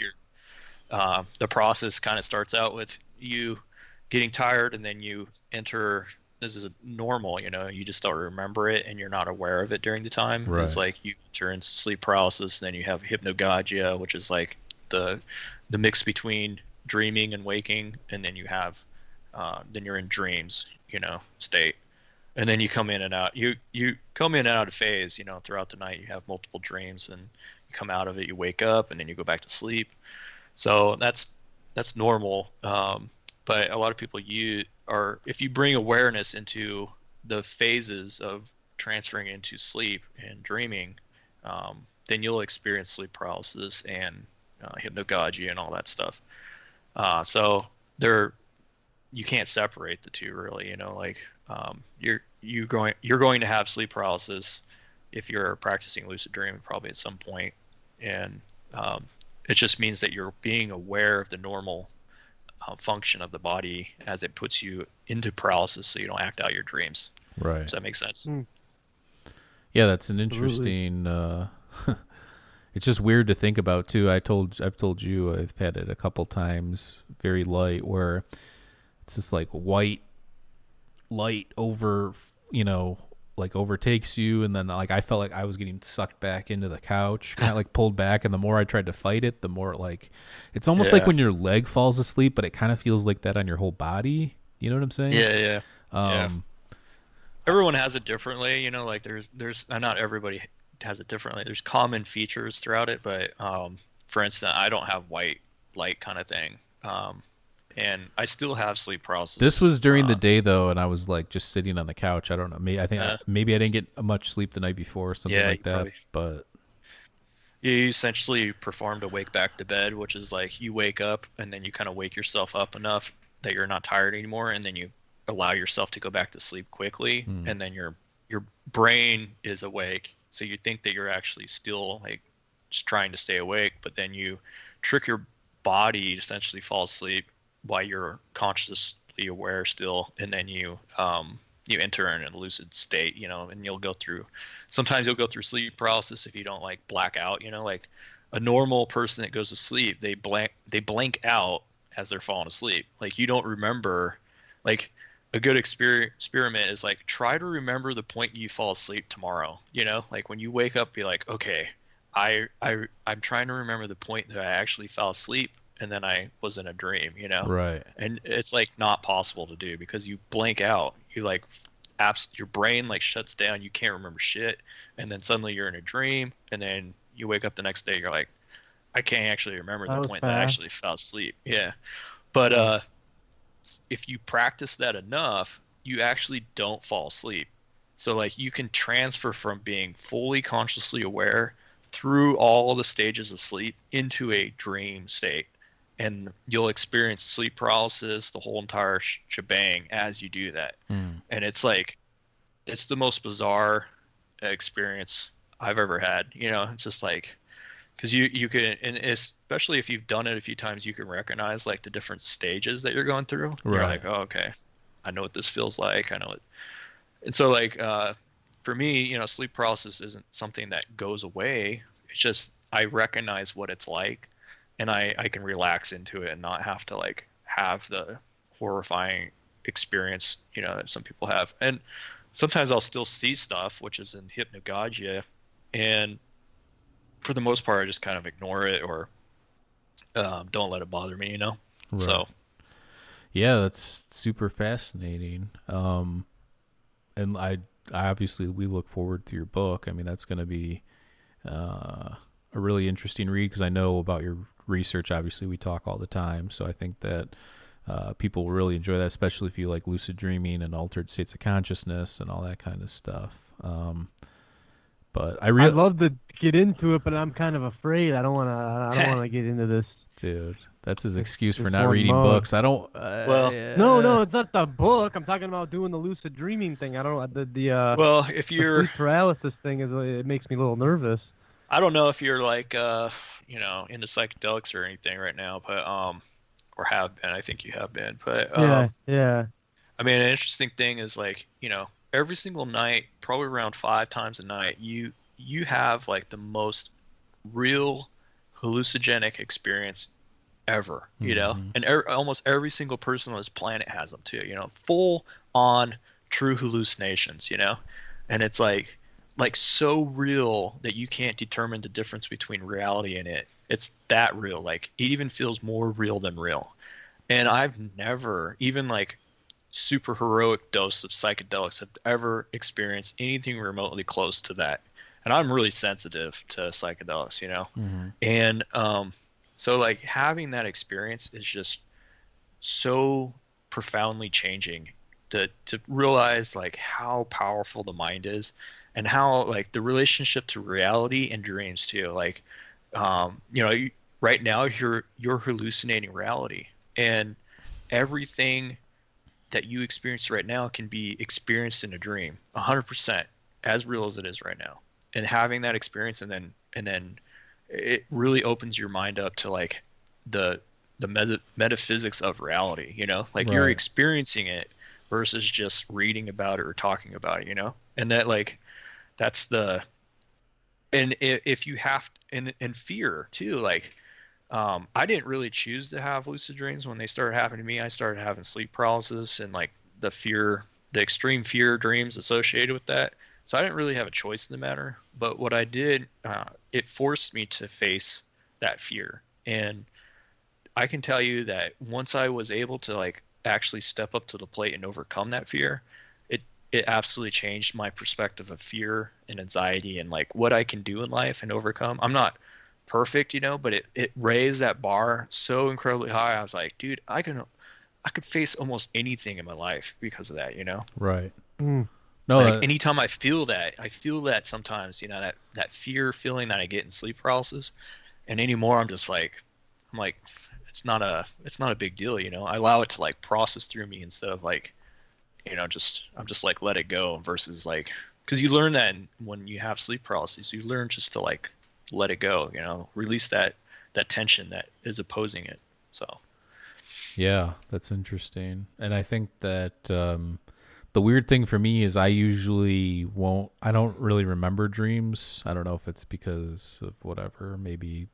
the process kind of starts out with you getting tired, and then you enter. This is a normal, you just don't remember it and you're not aware of it during the time. Right. It's like you enter into sleep paralysis, and then you have hypnagogia, which is like the mix between dreaming and waking, and then you have then you're in dreams, state. And then you come in and out. You come in and out of phase, throughout the night. You have multiple dreams, and you come out of it. You wake up, and then you go back to sleep. So that's normal. But a lot of people if you bring awareness into the phases of transferring into sleep and dreaming, then you'll experience sleep paralysis and hypnagogia and all that stuff. So you can't separate the two really. You're going to have sleep paralysis if you're practicing lucid dreaming probably at some point, and it just means that you're being aware of the normal function of the body as it puts you into paralysis, so you don't act out your dreams. Right. Does that make sense? Yeah, that's an interesting. It's just weird to think about too. I've told you I've had it a couple times, very light, where it's just like white light over, like overtakes you, and then like I felt like I was getting sucked back into the couch, kind of like pulled back, and the more I tried to fight it, the more like it's almost like when your leg falls asleep, but it kind of feels like that on your whole body. You know what I'm saying? Yeah. Everyone has it differently, like there's not everybody has it differently. There's common features throughout it, but for instance, I don't have white light kind of thing. And I still have sleep paralysis. This was during the day though, and I was like just sitting on the couch. I don't know. Maybe I didn't get much sleep the night before or something like that. Probably. But you essentially performed a wake back to bed, which is like you wake up and then you kind of wake yourself up enough that you're not tired anymore, and then you allow yourself to go back to sleep quickly, and then your brain is awake, so you think that you're actually still like just trying to stay awake, but then you trick your body to essentially fall asleep while you're consciously aware still, and then you enter in a lucid state, and sometimes you'll go through sleep paralysis if you don't like black out, like a normal person that goes to sleep, they blank out as they're falling asleep. Like you don't remember. Like a good experiment is like try to remember the point you fall asleep tomorrow, like when you wake up, be like, okay, I'm trying to remember the point that I actually fell asleep and then I was in a dream, Right. And it's like not possible to do because you blank out. You like your brain like shuts down. You can't remember shit. And then suddenly you're in a dream, and then you wake up the next day. You're like, I can't actually remember the point that I actually fell asleep. Yeah. But if you practice that enough, you actually don't fall asleep. So like you can transfer from being fully consciously aware through all the stages of sleep into a dream state, and you'll experience sleep paralysis, the whole entire shebang as you do that. And it's like, it's the most bizarre experience I've ever had. It's just like, because you can, and especially if you've done it a few times, you can recognize like the different stages that you're going through. Right. You're like, oh, okay, I know what this feels like. I know it. And so like, for me, sleep paralysis isn't something that goes away. It's just, I recognize what it's like, and I can relax into it and not have to like have the horrifying experience, that some people have. And sometimes I'll still see stuff, which is in hypnagogia, and for the most part, I just kind of ignore it or don't let it bother me, Right. So, yeah, that's super fascinating. And I obviously we look forward to your book. I mean, that's going to be a really interesting read because I know about your research. Obviously, we talk all the time, so I think that people will really enjoy that, especially if you like lucid dreaming and altered states of consciousness and all that kind of stuff. But I'd love to get into it, but I'm kind of afraid. I don't want to get into this. Dude, that's his excuse for not reading books. I don't. No, it's not the book. I'm talking about doing the lucid dreaming thing. I don't. Well, if you're the sleep paralysis thing it makes me a little nervous. I don't know if you're like into psychedelics or anything right now, but or have been. I think you have been, but yeah. I mean, an interesting thing is like every single night, probably around 5 times a night, you have like the most real hallucinogenic experience ever, and almost every single person on this planet has them too, full on true hallucinations, and it's like so real that you can't determine the difference between reality and it. It's that real. Like it even feels more real than real. And I've never, even like super heroic dose of psychedelics have ever experienced anything remotely close to that. And I'm really sensitive to psychedelics, you know? Mm-hmm. And so like having that experience is just so profoundly changing to realize like how powerful the mind is and how like the relationship to reality and dreams too. Like you know, right now you're hallucinating reality, and everything that you experience right now can be experienced in a dream 100% as real as it is right now. And having that experience, and then it really opens your mind up to like the metaphysics of reality, you know, like you're Right. experiencing it versus just reading about it or talking about it, you know. And that like that's the and if you have and fear too, like I didn't really choose to have lucid dreams. When they started happening to me, I started having sleep paralysis and like the fear, the extreme fear dreams associated with that. So I didn't really have a choice in the matter. But what I did, it forced me to face that fear. And I can tell you that once I was able to like actually step up to the plate and overcome that fear, it absolutely changed my perspective of fear and anxiety and like what I can do in life and overcome. I'm not perfect, you know, but it raised that bar so incredibly high. I was like, dude, I could face almost anything in my life because of that, you know? Right. Mm. No, Like anytime I feel that sometimes, you know, that fear feeling that I get in sleep paralysis. And anymore I'm like it's not a big deal, you know. I allow it to like process through me instead of like, you know, I'm just like let it go versus like because you learn that when you have sleep paralysis, you learn just to like let it go, you know, release that tension that is opposing it. So yeah, that's interesting. And I think that the weird thing for me is I don't really remember dreams. I don't know if it's because of whatever, maybe,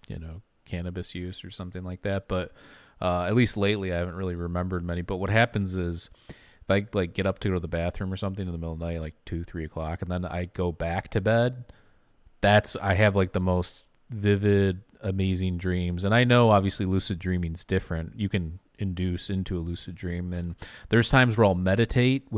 you know, cannabis use or something like that. But at least lately, I haven't really remembered many. But what happens is if I like get up to go to the bathroom or something in the middle of the night, like 2, 3 o'clock, and then I go back to bed, I have like the most vivid, amazing dreams. And I know obviously lucid dreaming's different. You can induce into a lucid dream, and there's times where I'll meditate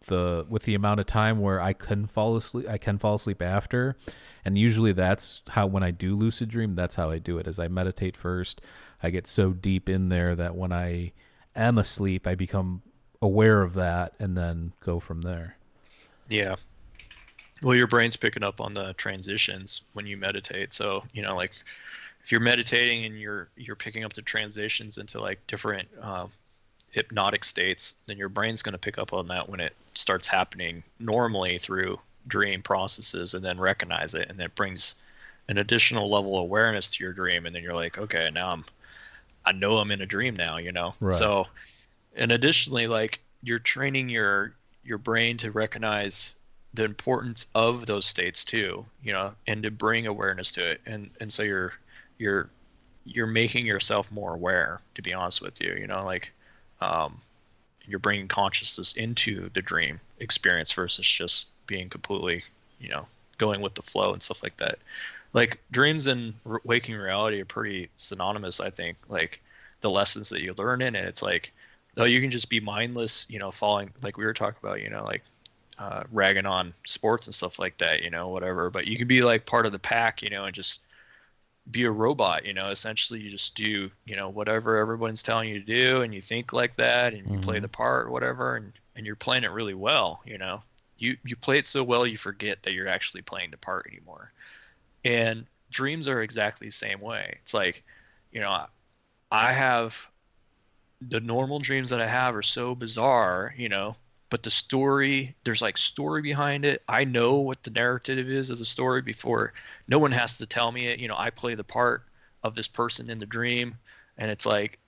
the with the amount of time where I can fall asleep after. And usually that's how, when I do lucid dream, that's how I do it, is I meditate first. I get so deep in there that when I am asleep, I become aware of that and then go from there. yeah. Well, your brain's picking up on the transitions when you meditate. So, you know, like if you're meditating and you're picking up the transitions into like different hypnotic states, then your brain's going to pick up on that when it starts happening normally through dream processes and then recognize it, and that brings an additional level of awareness to your dream, and then you're like, okay, I know I'm in a dream now, you know. Right. So and additionally, like you're training your brain to recognize the importance of those states too, you know, and to bring awareness to it, and so you're you're making yourself more aware, to be honest with you, you know, like um you're bringing consciousness into the dream experience versus just being completely, you know, going with the flow and stuff like that. Like dreams and waking reality are pretty synonymous, I think. Like the lessons that you learn in it, it's like, oh, you can just be mindless, you know, falling, like we were talking about, you know, like ragging on sports and stuff like that, you know, whatever. But you could be like part of the pack, you know, and just be a robot, you know. Essentially you just do, you know, whatever everyone's telling you to do, and you think like that, and you play Mm-hmm. the part or whatever, and you're playing it really well, you know. You play it so well you forget that you're actually playing the part anymore. And dreams are exactly the same way. It's like, you know, I have the normal dreams that I have are so bizarre, you know, but the story, there's like story behind it. I know what the narrative is of the story before no one has to tell me it. You know, I play the part of this person in the dream, and it's like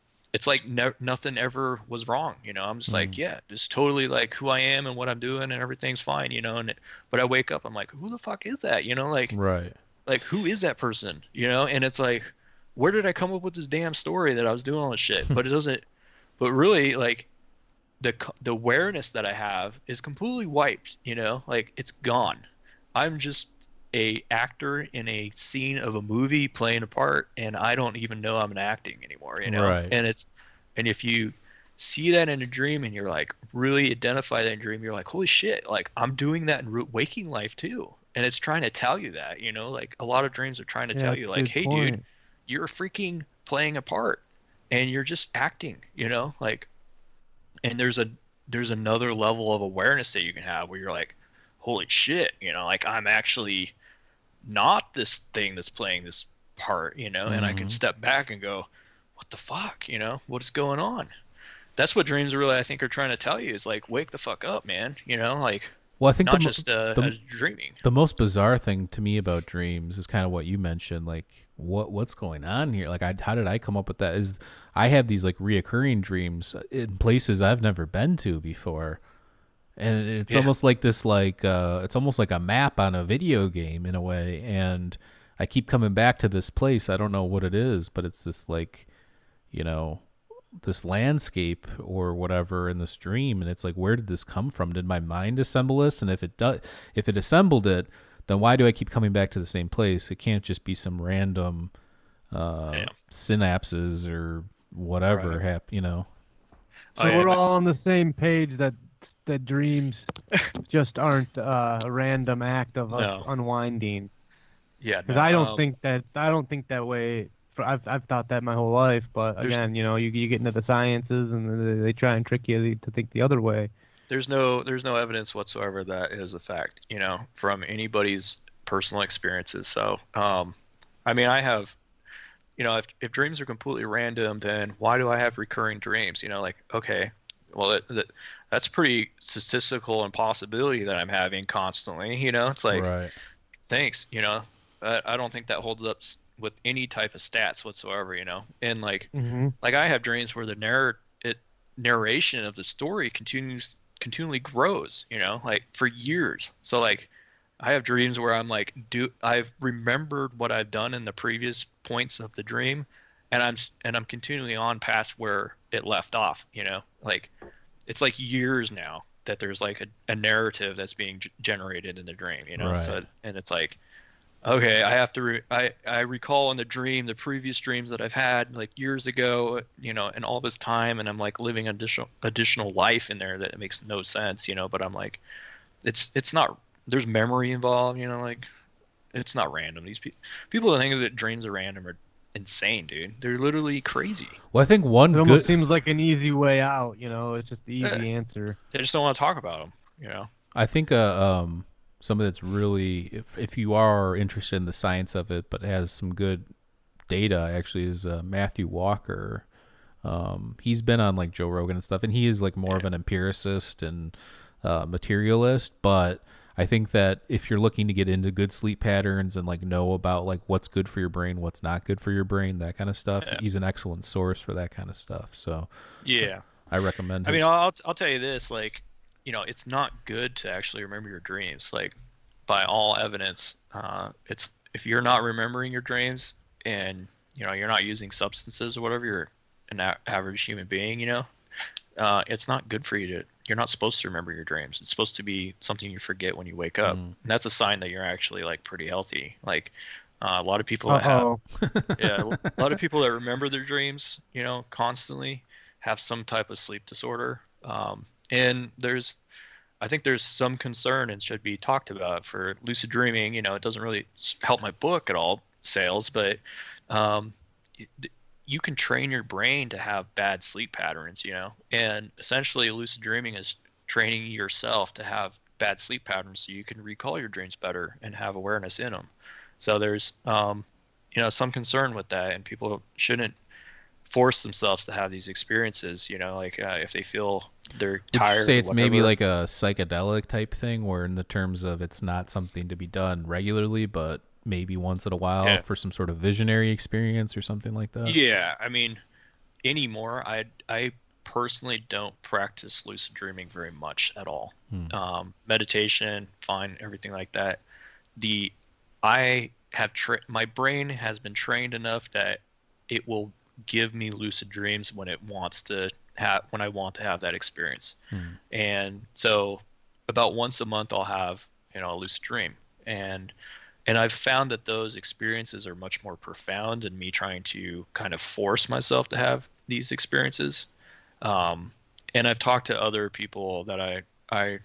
nothing ever was wrong. You know, I'm just like, Mm. yeah, it's totally like who I am and what I'm doing, and everything's fine. You know, but I wake up, I'm like, who the fuck is that? You know, Right. like who is that person? You know, and it's like, where did I come up with this damn story that I was doing all this shit? But it doesn't. But really, like the awareness that I have is completely wiped, you know, like it's gone. I'm just a actor in a scene of a movie playing a part, and I don't even know I'm acting anymore, you know. Right. And it's and if you see that in a dream and you're like really identify that in a dream, you're like, holy shit, like I'm doing that in waking life too. And it's trying to tell you that, you know, like a lot of dreams are trying to Yeah, tell that's you a like, good hey dude, point. you're freaking playing a part and you're just acting, you know, like, and there's another level of awareness that you can have where you're like, holy shit, you know, like I'm actually not this thing that's playing this part, you know, and I can Hmm. step back and go, what the fuck, you know, what is going on? That's what dreams really, I think, are trying to tell you is like, wake the fuck up, man, you know, like Well, I think not just the dreaming. the most bizarre thing to me about dreams is kind of what you mentioned, like what's going on here? Like, how did I come up with that? Is I have these like reoccurring dreams in places I've never been to before, and it's Yeah. almost like this, like it's almost like a map on a video game in a way, and I keep coming back to this place. I don't know what it is, but it's this like, you know, this landscape or whatever in this dream, and it's like, where did this come from? Did my mind assemble this? And if it assembled it, then why do I keep coming back to the same place? It can't just be some random Yeah. synapses or whatever Right. you know. Oh So yeah. we're all on the same page that dreams just aren't a random act of us No. unwinding. Yeah. Because No. I don't think that way. I've thought that my whole life, but There's again, you know, you get into the sciences and they try and trick you to think the other way. there's no evidence whatsoever that is a fact, you know, from anybody's personal experiences. So, I mean, I have, you know, if dreams are completely random, then why do I have recurring dreams? You know, like, okay, well, that's pretty statistical impossibility that I'm having constantly. You know, it's like, Right. thanks, you know, I don't think that holds up with any type of stats whatsoever, you know, and Hmm. like I have dreams where the narration of the story continually grows, you know, like for years. So like I have dreams where I'm like, I've remembered what I've done in the previous points of the dream, and I'm continually on past where it left off. You know, like it's like years now that there's like a narrative that's being generated in the dream. You know, Right. so and it's like, okay, I have to I recall in the dream the previous dreams that I've had like years ago, you know, and all this time, and I'm like living additional life in there that makes no sense, you know. But I'm like, it's not, there's memory involved, you know, like it's not random. These people that think that dreams are random are insane, dude. They're literally crazy. Well, I think one It almost good seems like an easy way out. You know, it's just the Eh, easy answer. they just don't want to talk about them, you know. I think something that's really, if you are interested in the science of it but has some good data actually, is Matthew Walker. He's been on like Joe Rogan and stuff, and he is like more of Yeah. an empiricist and materialist. But I think that if you're looking to get into good sleep patterns and like know about like what's good for your brain, what's not good for your brain, that kind of stuff, Yeah. he's an excellent source for that kind of stuff. So Yeah. I recommend I mean, his. I'll tell you this, like, you know, it's not good to actually remember your dreams. Like, by all evidence, it's if you're not remembering your dreams and you know you're not using substances or whatever, you're an average human being. You know, it's not good for you to. You're not supposed to remember your dreams. It's supposed to be something you forget when you wake up. Mm. And that's a sign that you're actually like pretty healthy. Like, a lot of people that have, Uh-oh. yeah, a lot of people that remember their dreams, you know, constantly have some type of sleep disorder. And I think there's some concern and should be talked about for lucid dreaming. You know, it doesn't really help my book at all, sales, but um, you can train your brain to have bad sleep patterns, you know, and essentially lucid dreaming is training yourself to have bad sleep patterns so you can recall your dreams better and have awareness in them. So there's, you know, some concern with that, and people shouldn't force themselves to have these experiences, you know, like if they feel they're Would you tired say or it's maybe whatever. like a psychedelic type thing, where in the terms of it's not something to be done regularly, but maybe once in a while Yeah. for some sort of visionary experience or something like that? Yeah. I mean, anymore, I personally don't practice lucid dreaming very much at all. Hmm. Meditation, fine, everything like that. The I have my brain has been trained enough that it will give me lucid dreams when it wants to have when I want to have that experience. Hmm. And so about once a month I'll have, you know, a lucid dream. And I've found that those experiences are much more profound than me trying to kind of force myself to have these experiences. And I've talked to other people that I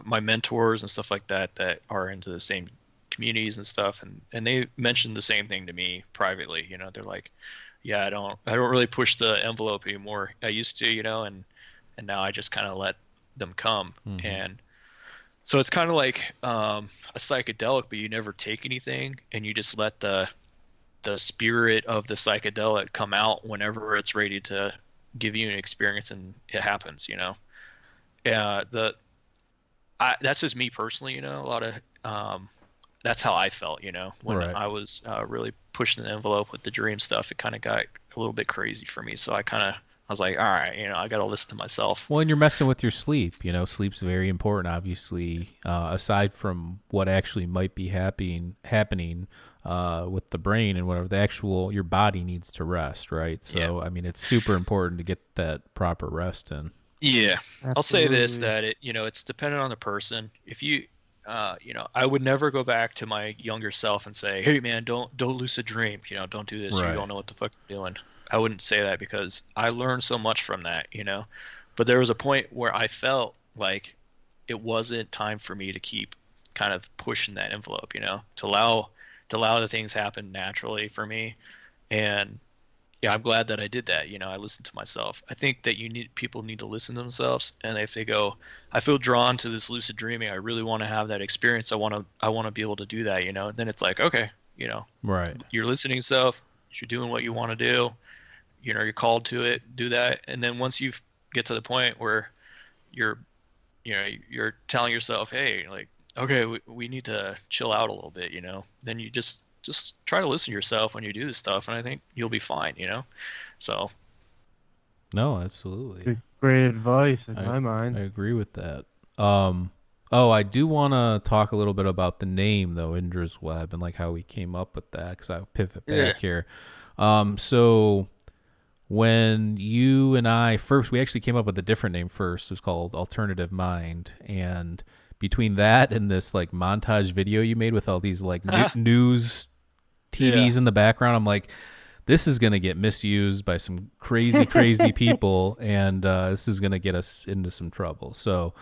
my mentors and stuff like that that are into the same communities and stuff, and they mentioned the same thing to me privately. They're like, yeah, I don't really push the envelope anymore. I used to, and now I just kind of let them come. Mm-hmm. And so it's kind of like a psychedelic, but you never take anything, and you just let the spirit of the psychedelic come out whenever it's ready to give you an experience, and it happens. Yeah, that's just me personally. A lot of that's how I felt. When Right. I was really pushing the envelope with the dream stuff, it kind of got a little bit crazy for me. So I was like, all right, I got to listen to myself. Well, and you're messing with your sleep. Sleep's very important, obviously. Aside from what actually might be happening with the brain and whatever, your body needs to rest, right? So, Yeah. I mean, it's super important to get that proper rest in. Yeah, I'll say this, Absolutely. that it's dependent on the person. If you, I would never go back to my younger self and say, "Hey, man, don't lucid dream. Don't do this. You Right. don't know what the fuck you're doing." I wouldn't say that because I learned so much from that. But there was a point where I felt like it wasn't time for me to keep kind of pushing that envelope. To allow the things happen naturally for me, and yeah, I'm glad that I did that. I listened to myself. I think that people need to listen to themselves, and if they go, I feel drawn to this lucid dreaming. I really want to have that experience. I want to be able to do that. Then it's like, okay, Right. you're listening to yourself. You're doing what you want to do. You're called to it. Do that, and then once you get to the point where you're, you're telling yourself, hey, like, okay, we need to chill out a little bit. Then you just try to listen to yourself when you do this stuff, and I think you'll be fine. So No, absolutely. Good, great advice in I my mind. I agree with that. Oh, I do want to talk a little bit about the name though, Indra's Web, and like how we came up with that. Because I'll pivot yeah, back here. So when you and I first, we actually came up with a different name first. It was called Alternative Mind, and between that and this like montage video you made with all these like news yeah, TVs in the background, I'm like, this is going to get misused by some crazy, crazy people, and this is going to get us into some trouble. So,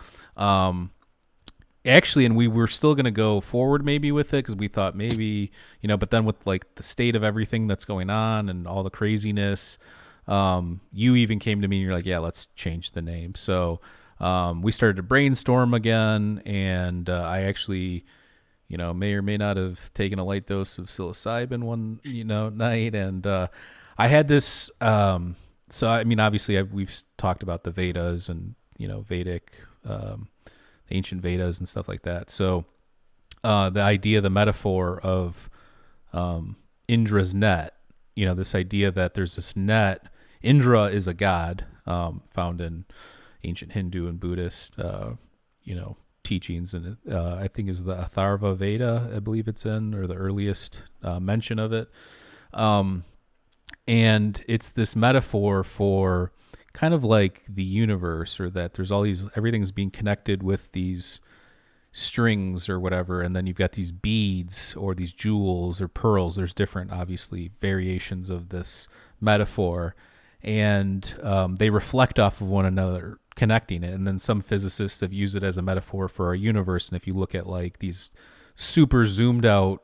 actually, and we were still going to go forward maybe with it because we thought maybe, but then with like the state of everything that's going on and all the craziness, you even came to me and you're like, yeah, let's change the name. So, we started to brainstorm again, and I actually may or may not have taken a light dose of psilocybin one, night. And I had this. So, I mean, obviously, we've talked about the Vedas and, Vedic, ancient Vedas and stuff like that. So, the idea, the metaphor of Indra's net, this idea that there's this net. Indra is a god found in ancient Hindu and Buddhist, teachings, and I think is the Atharva Veda, I believe it's in, or the earliest mention of it. And it's this metaphor for kind of like the universe, or that there's everything's being connected with these strings or whatever, and then you've got these beads or these jewels or pearls. There's different, obviously, variations of this metaphor, and they reflect off of one another, connecting it. And then some physicists have used it as a metaphor for our universe. And if you look at like these super zoomed out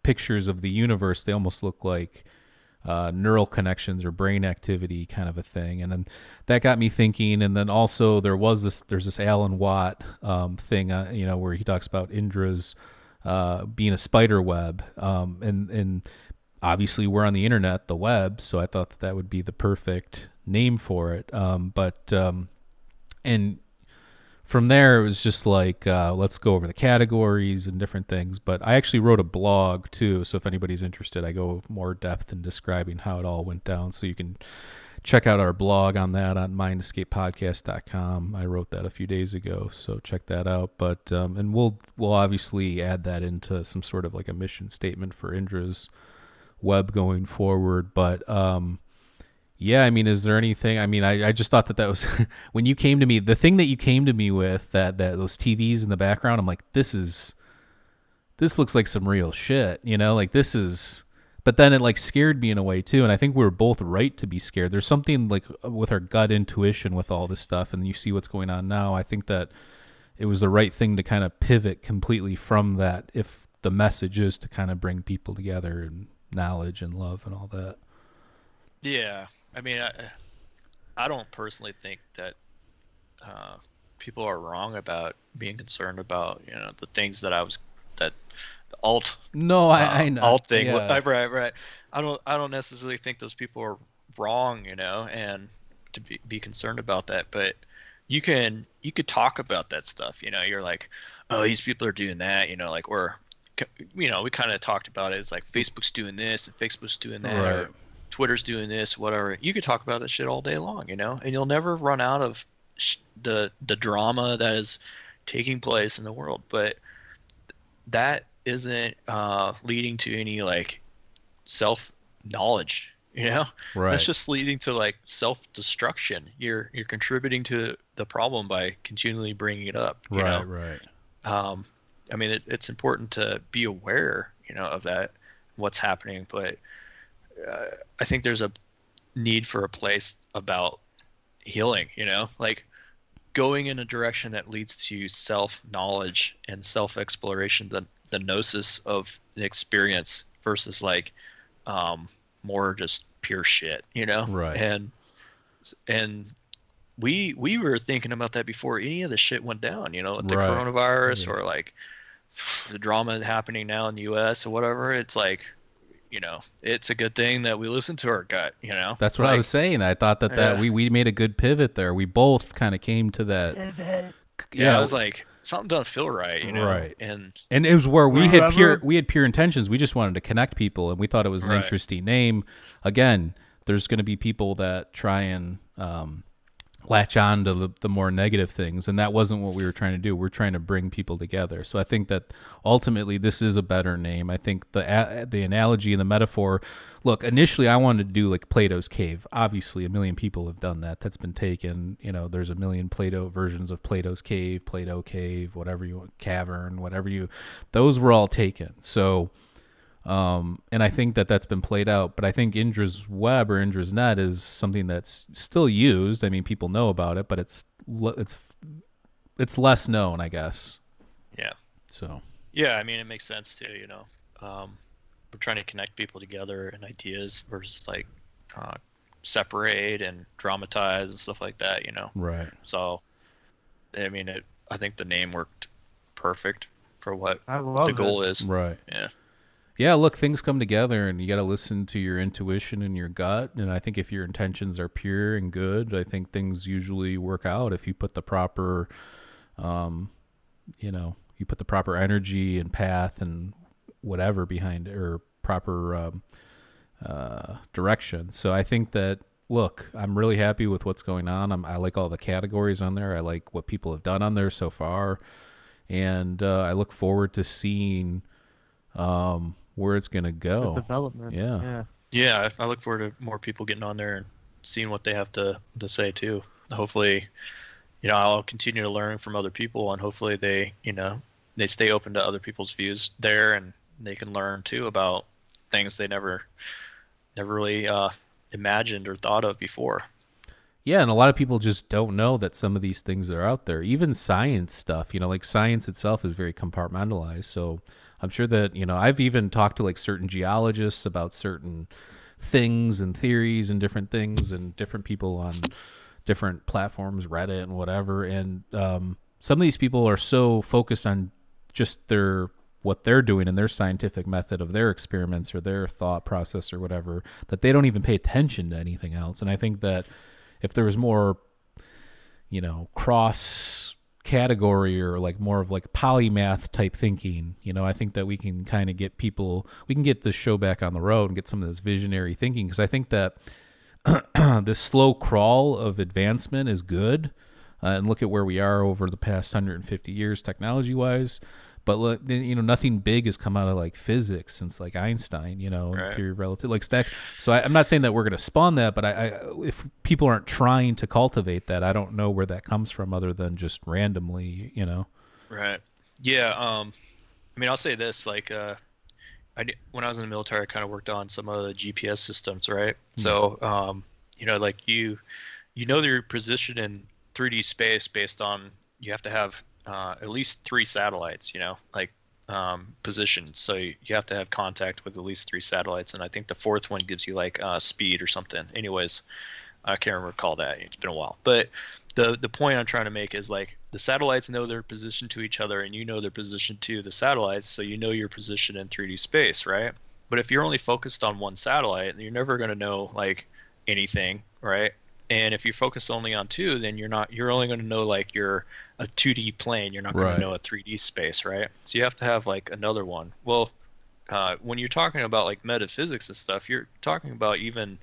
pictures of the universe, they almost look like neural connections or brain activity kind of a thing. And then that got me thinking. And then also there's this Alan Watt thing, where he talks about Indra's being a spider web. And obviously we're on the internet, the web. So I thought that would be the perfect name for it. And from there, it was just like, let's go over the categories and different things. But I actually wrote a blog too. So if anybody's interested, I go more depth in describing how it all went down. So you can check out our blog on that on mindescapepodcast.com. I wrote that a few days ago. So check that out. But, and we'll obviously add that into some sort of like a mission statement for Indra's web going forward. But, yeah, I mean, is there anything? I mean, I just thought that was when you came to me, the thing that you came to me with, that those TVs in the background. I'm like, this looks like some real shit, like this is But then it like scared me in a way too, and I think we were both right to be scared. There's something like with our gut intuition with all this stuff, and you see what's going on now. I think that it was the right thing to kind of pivot completely from that, if the message is to kind of bring people together and knowledge and love and all that. Yeah, I mean, I don't personally think that people are wrong about being concerned about, you know, the things that that the alt No, I know. alt thing. Yeah. Right. I don't necessarily think those people are wrong, you know, and to be concerned about that. But you could talk about that stuff, you know. You're like, oh, these people are doing that, you know, like, or, you know, we kind of talked about it. It's like Facebook's doing this and Facebook's doing that, Right. or Twitter's doing this, whatever. You could talk about this shit all day long, you know, and you'll never run out of the drama that is taking place in the world. But that isn't leading to any like self knowledge, you know. Right. That's just leading to like self destruction. You're contributing to the problem by continually bringing it up, you know? Right. I mean, it's important to be aware, you know, of that, what's happening, but I think there's a need for a place about healing, you know, like going in a direction that leads to self-knowledge and self-exploration, the gnosis of an experience versus like more just pure shit, you know? Right. And we were thinking about that before any of the shit went down, you know, the Right. coronavirus, Yeah. or like the drama happening now in the US or whatever. It's like, you know, it's a good thing that we listen to our gut, you know. That's what like, I was saying. I thought that Yeah. we made a good pivot there. We both kind of came to that. Yeah, I was like, something doesn't feel right, you know. Right. And it was where we had Whoever- pure intentions. We just wanted to connect people, and we thought it was an Right. interesting name. Again, there's going to be people that try and latch on to the more negative things, and that wasn't what we were trying to do. We're trying to bring people together. So I think that ultimately this is a better name. I think the analogy and the metaphor. Look, initially I wanted to do like Plato's Cave. Obviously, a million people have done that. That's been taken. You know, there's a million Plato versions of Plato's Cave, Plato Cave, whatever you want, cavern, whatever you. Those were all taken. So. And I think that that's been played out, but I think Indra's web or Indra's net is something that's still used. I mean, people know about it, but it's less known, I guess. yeah. So Yeah, I mean, it makes sense too, you know. We're trying to connect people together and ideas versus like separate and dramatize and stuff like that, you know. right, So, I mean, I think the name worked perfect for what I love the goal is. right. Yeah. Yeah, look, things come together, and you got to listen to your intuition and your gut. And I think if your intentions are pure and good, I think things usually work out if you put the proper, you put the proper energy and path and whatever behind it, or proper direction. So I think that, look, I'm really happy with what's going on. I like all the categories on there. I like what people have done on there so far, and I look forward to seeing where it's gonna The go. development. Yeah. Yeah, I look forward to more people getting on there and seeing what they have to say too. Hopefully, you know, I'll continue to learn from other people, and hopefully they, you know, they stay open to other people's views there, and they can learn too about things they never really imagined or thought of before. Yeah, and a lot of people just don't know that some of these things are out there. Even science stuff, you know, like science itself is very compartmentalized. So I'm sure that, you know, I've even talked to like certain geologists about certain things and theories and different things, and different people on different platforms, Reddit and whatever. And some of these people are so focused on just what they're doing and their scientific method of their experiments or their thought process or whatever, that they don't even pay attention to anything else. And I think that if there was more, you know, cross category or like more of like polymath type thinking, you know, I think that we can kind of get this show back on the road and get some of this visionary thinking. Because I think that this slow crawl of advancement is good. And look at where we are over the past 150 years technology wise. But, you know, nothing big has come out of like physics since like Einstein, you know, Right. theory of relativity, like stack. So I'm not saying that we're going to spawn that, but if people aren't trying to cultivate that, I don't know where that comes from other than just randomly, you know. Right. Yeah. I mean, I'll say this, like, when I was in the military, I kind of worked on some of the GPS systems, right? Mm. So, like you know your position in 3D space based on you have to have at least 3 satellites, like positions. So you have to have contact with at least 3 satellites, and I think the fourth one gives you like speed or something. Anyways, I can't recall that. It's been a while. But the point I'm trying to make is like the satellites know their position to each other, and you know their position to the satellites, so you know your position in 3D space, right? But if you're only focused on one satellite, you're never going to know like anything, right? And if you focus only on two, then you're only going to know like you're a 2D plane. You're not going Right. to know a 3D space, right? So you have to have like another one. Well, when you're talking about like metaphysics and stuff, you're talking about even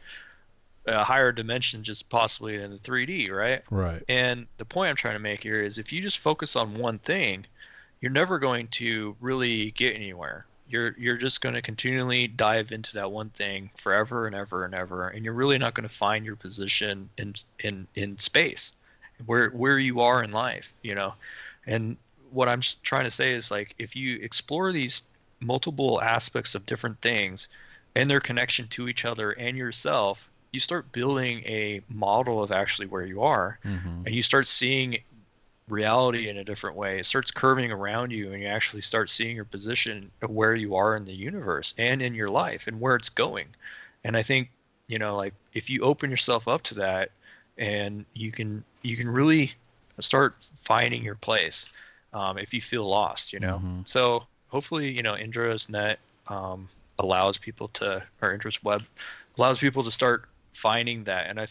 a higher dimension, just possibly in the 3D, right? Right. And the point I'm trying to make here is if you just focus on one thing, you're never going to really get anywhere. You're just going to continually dive into that one thing forever and ever and ever, and you're really not going to find your position in space, where you are in life, And what I'm trying to say is like if you explore these multiple aspects of different things and their connection to each other and yourself, you start building a model of actually where you are, Mm-hmm. and you start seeing reality in a different way. It starts curving around you, and you actually start seeing your position of where you are in the universe and in your life and where it's going. And I think, like if you open yourself up to that, and you can really start finding your place, if you feel lost, Mm-hmm. So hopefully, Indra's net allows people to, or Indra's web allows people to start finding that, and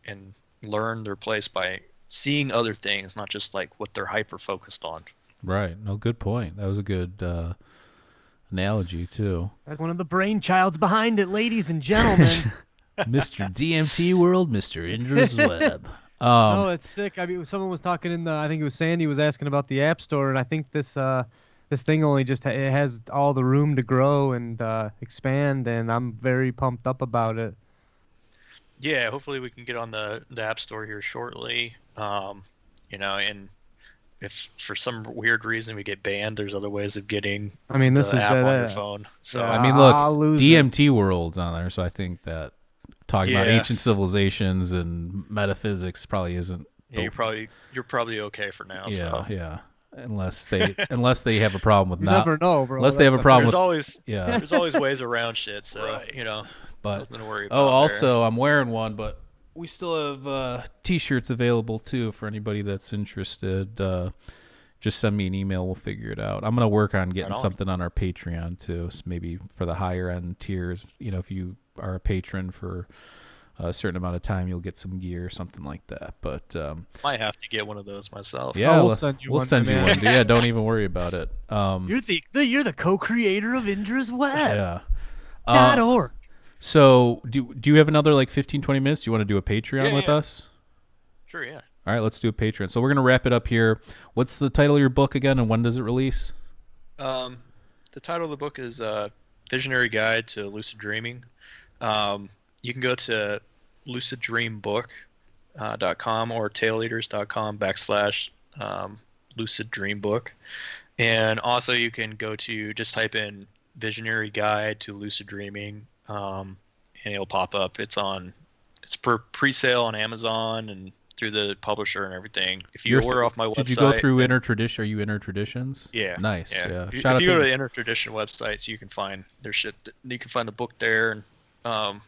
and learn their place by seeing other things, not just like what they're hyper focused on. Right. No, good point. That was a good analogy too. That's one of the brainchilds behind it, ladies and gentlemen. Mr. DMT World, Mr. Indra's Web. No, it's sick. I mean, someone was talking in the, I think it was Sandy was asking about the App Store, and I think this thing only just it has all the room to grow and expand, and I'm very pumped up about it. Yeah, hopefully we can get on the App Store here shortly. And if for some weird reason we get banned, there's other ways of getting I mean, this the is app on your phone. So yeah. I mean, look, I'll lose DMT World's on there, so I think that talking about Yeah. ancient civilizations and metaphysics probably isn't. yeah, you're probably okay for now. Yeah, So yeah. Unless they have a problem with You not. never know, bro. Unless they have a problem there's with. always Yeah, there's always ways around shit. So Right. But nothing to worry about. oh, there. also I'm wearing one, but we still have T-shirts available too for anybody that's interested. Just send me an email. We'll figure it out. I'm gonna work on getting Right on. something on our Patreon too. So maybe for the higher end tiers, if you are a patron for a certain amount of time, you'll get some gear or something like that. But Might have to get one of those myself. yeah, we'll we'll send you we'll one, send you man. one. Yeah, don't even worry about it. You're the co-creator of Indra's Web. Yeah. .org. So do you have another like 15, 20 minutes? Do you want to do a Patreon Yeah, with yeah. us? Sure, yeah. All right, let's do a Patreon. So we're going to wrap it up here. What's the title of your book again, and when does it release? The title of the book is Visionary Guide to Lucid Dreaming. You can go to luciddreambook.com or taileaters.com/lucid dream book. And also you can go to just type in Visionary Guide to Lucid Dreaming, and it'll pop up. It's pre-sale on Amazon and through the publisher and everything. If you order off my website, did you go through Inner Tradition? Are you Inner Traditions? yeah. Nice. Yeah. If Shout out you go to to the Inner Tradition websites, you can find their shit. You can find the book there, and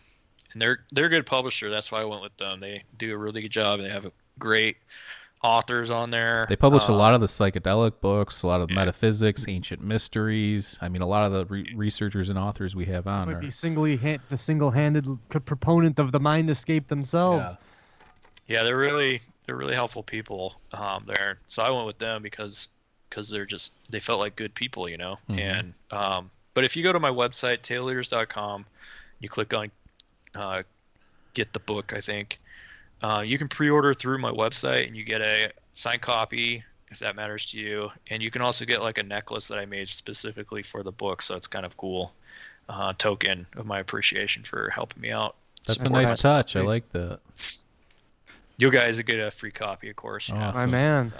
they're a good publisher. That's why I went with them. They do a really good job. They have great authors on there. They publish a lot of the psychedelic books, a lot of the yeah. metaphysics, ancient mysteries. I mean, a lot of the researchers and authors we have on Might are. be the single-handed proponent of the mind escape themselves. Yeah, they're really helpful people there. So I went with them because they felt like good people, Mhm. And but if you go to my website taileaters.com, you click on get the book, I think. You can pre-order through my website, and you get a signed copy if that matters to you. And you can also get like a necklace that I made specifically for the book, so it's kind of cool token of my appreciation for helping me out. That's a Support nice my stuff. touch. I like that. You guys get a free copy, of course. Awesome. My man. So,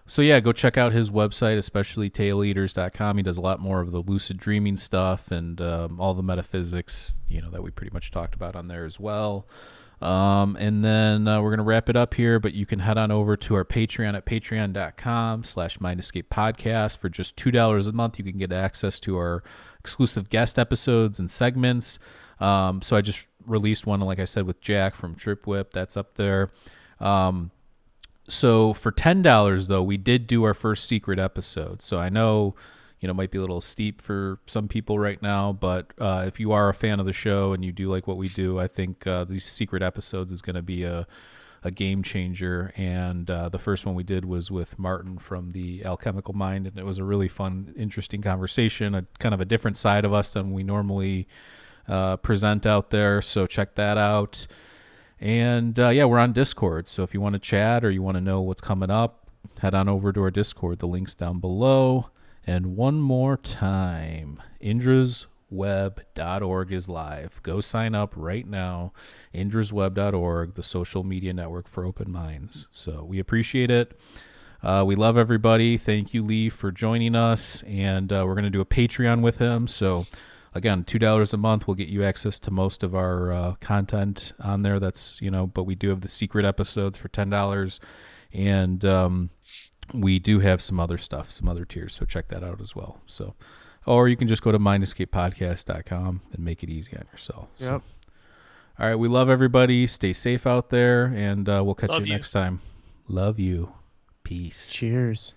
So yeah, go check out his website, especially taileaters.com. He does a lot more of the lucid dreaming stuff and all the metaphysics, that we pretty much talked about on there as well. And then we're going to wrap it up here, but you can head on over to our Patreon at patreon.com/Mindscape Podcast. For just $2 a month, you can get access to our exclusive guest episodes and segments. So I just released one, like I said, with Jack from Trip Whip. That's up there. So for $10, though, we did do our first secret episode. So I know, it might be a little steep for some people right now, but if you are a fan of the show and you do like what we do, I think these secret episodes is going to be a game changer. And the first one we did was with Martin from the Alchemical Mind, and it was a really fun, interesting conversation, a kind of a different side of us than we normally present out there. So check that out. And we're on Discord. So if you want to chat or you want to know what's coming up, head on over to our Discord. The link's down below. And one more time, indrasweb.org is live. Go sign up right now. indrasweb.org, the social media network for open minds. So we appreciate it. We love everybody. Thank you, Lee, for joining us. And we're going to do a Patreon with him. So again, $2 a month will get you access to most of our content on there. That's, but we do have the secret episodes for $10. And we do have some other stuff, some other tiers. So check that out as well. So, or you can just go to mindscapepodcast.com and make it easy on yourself. Yep. So, all right. We love everybody. Stay safe out there, and we'll catch you next time. Love you. Peace. Cheers.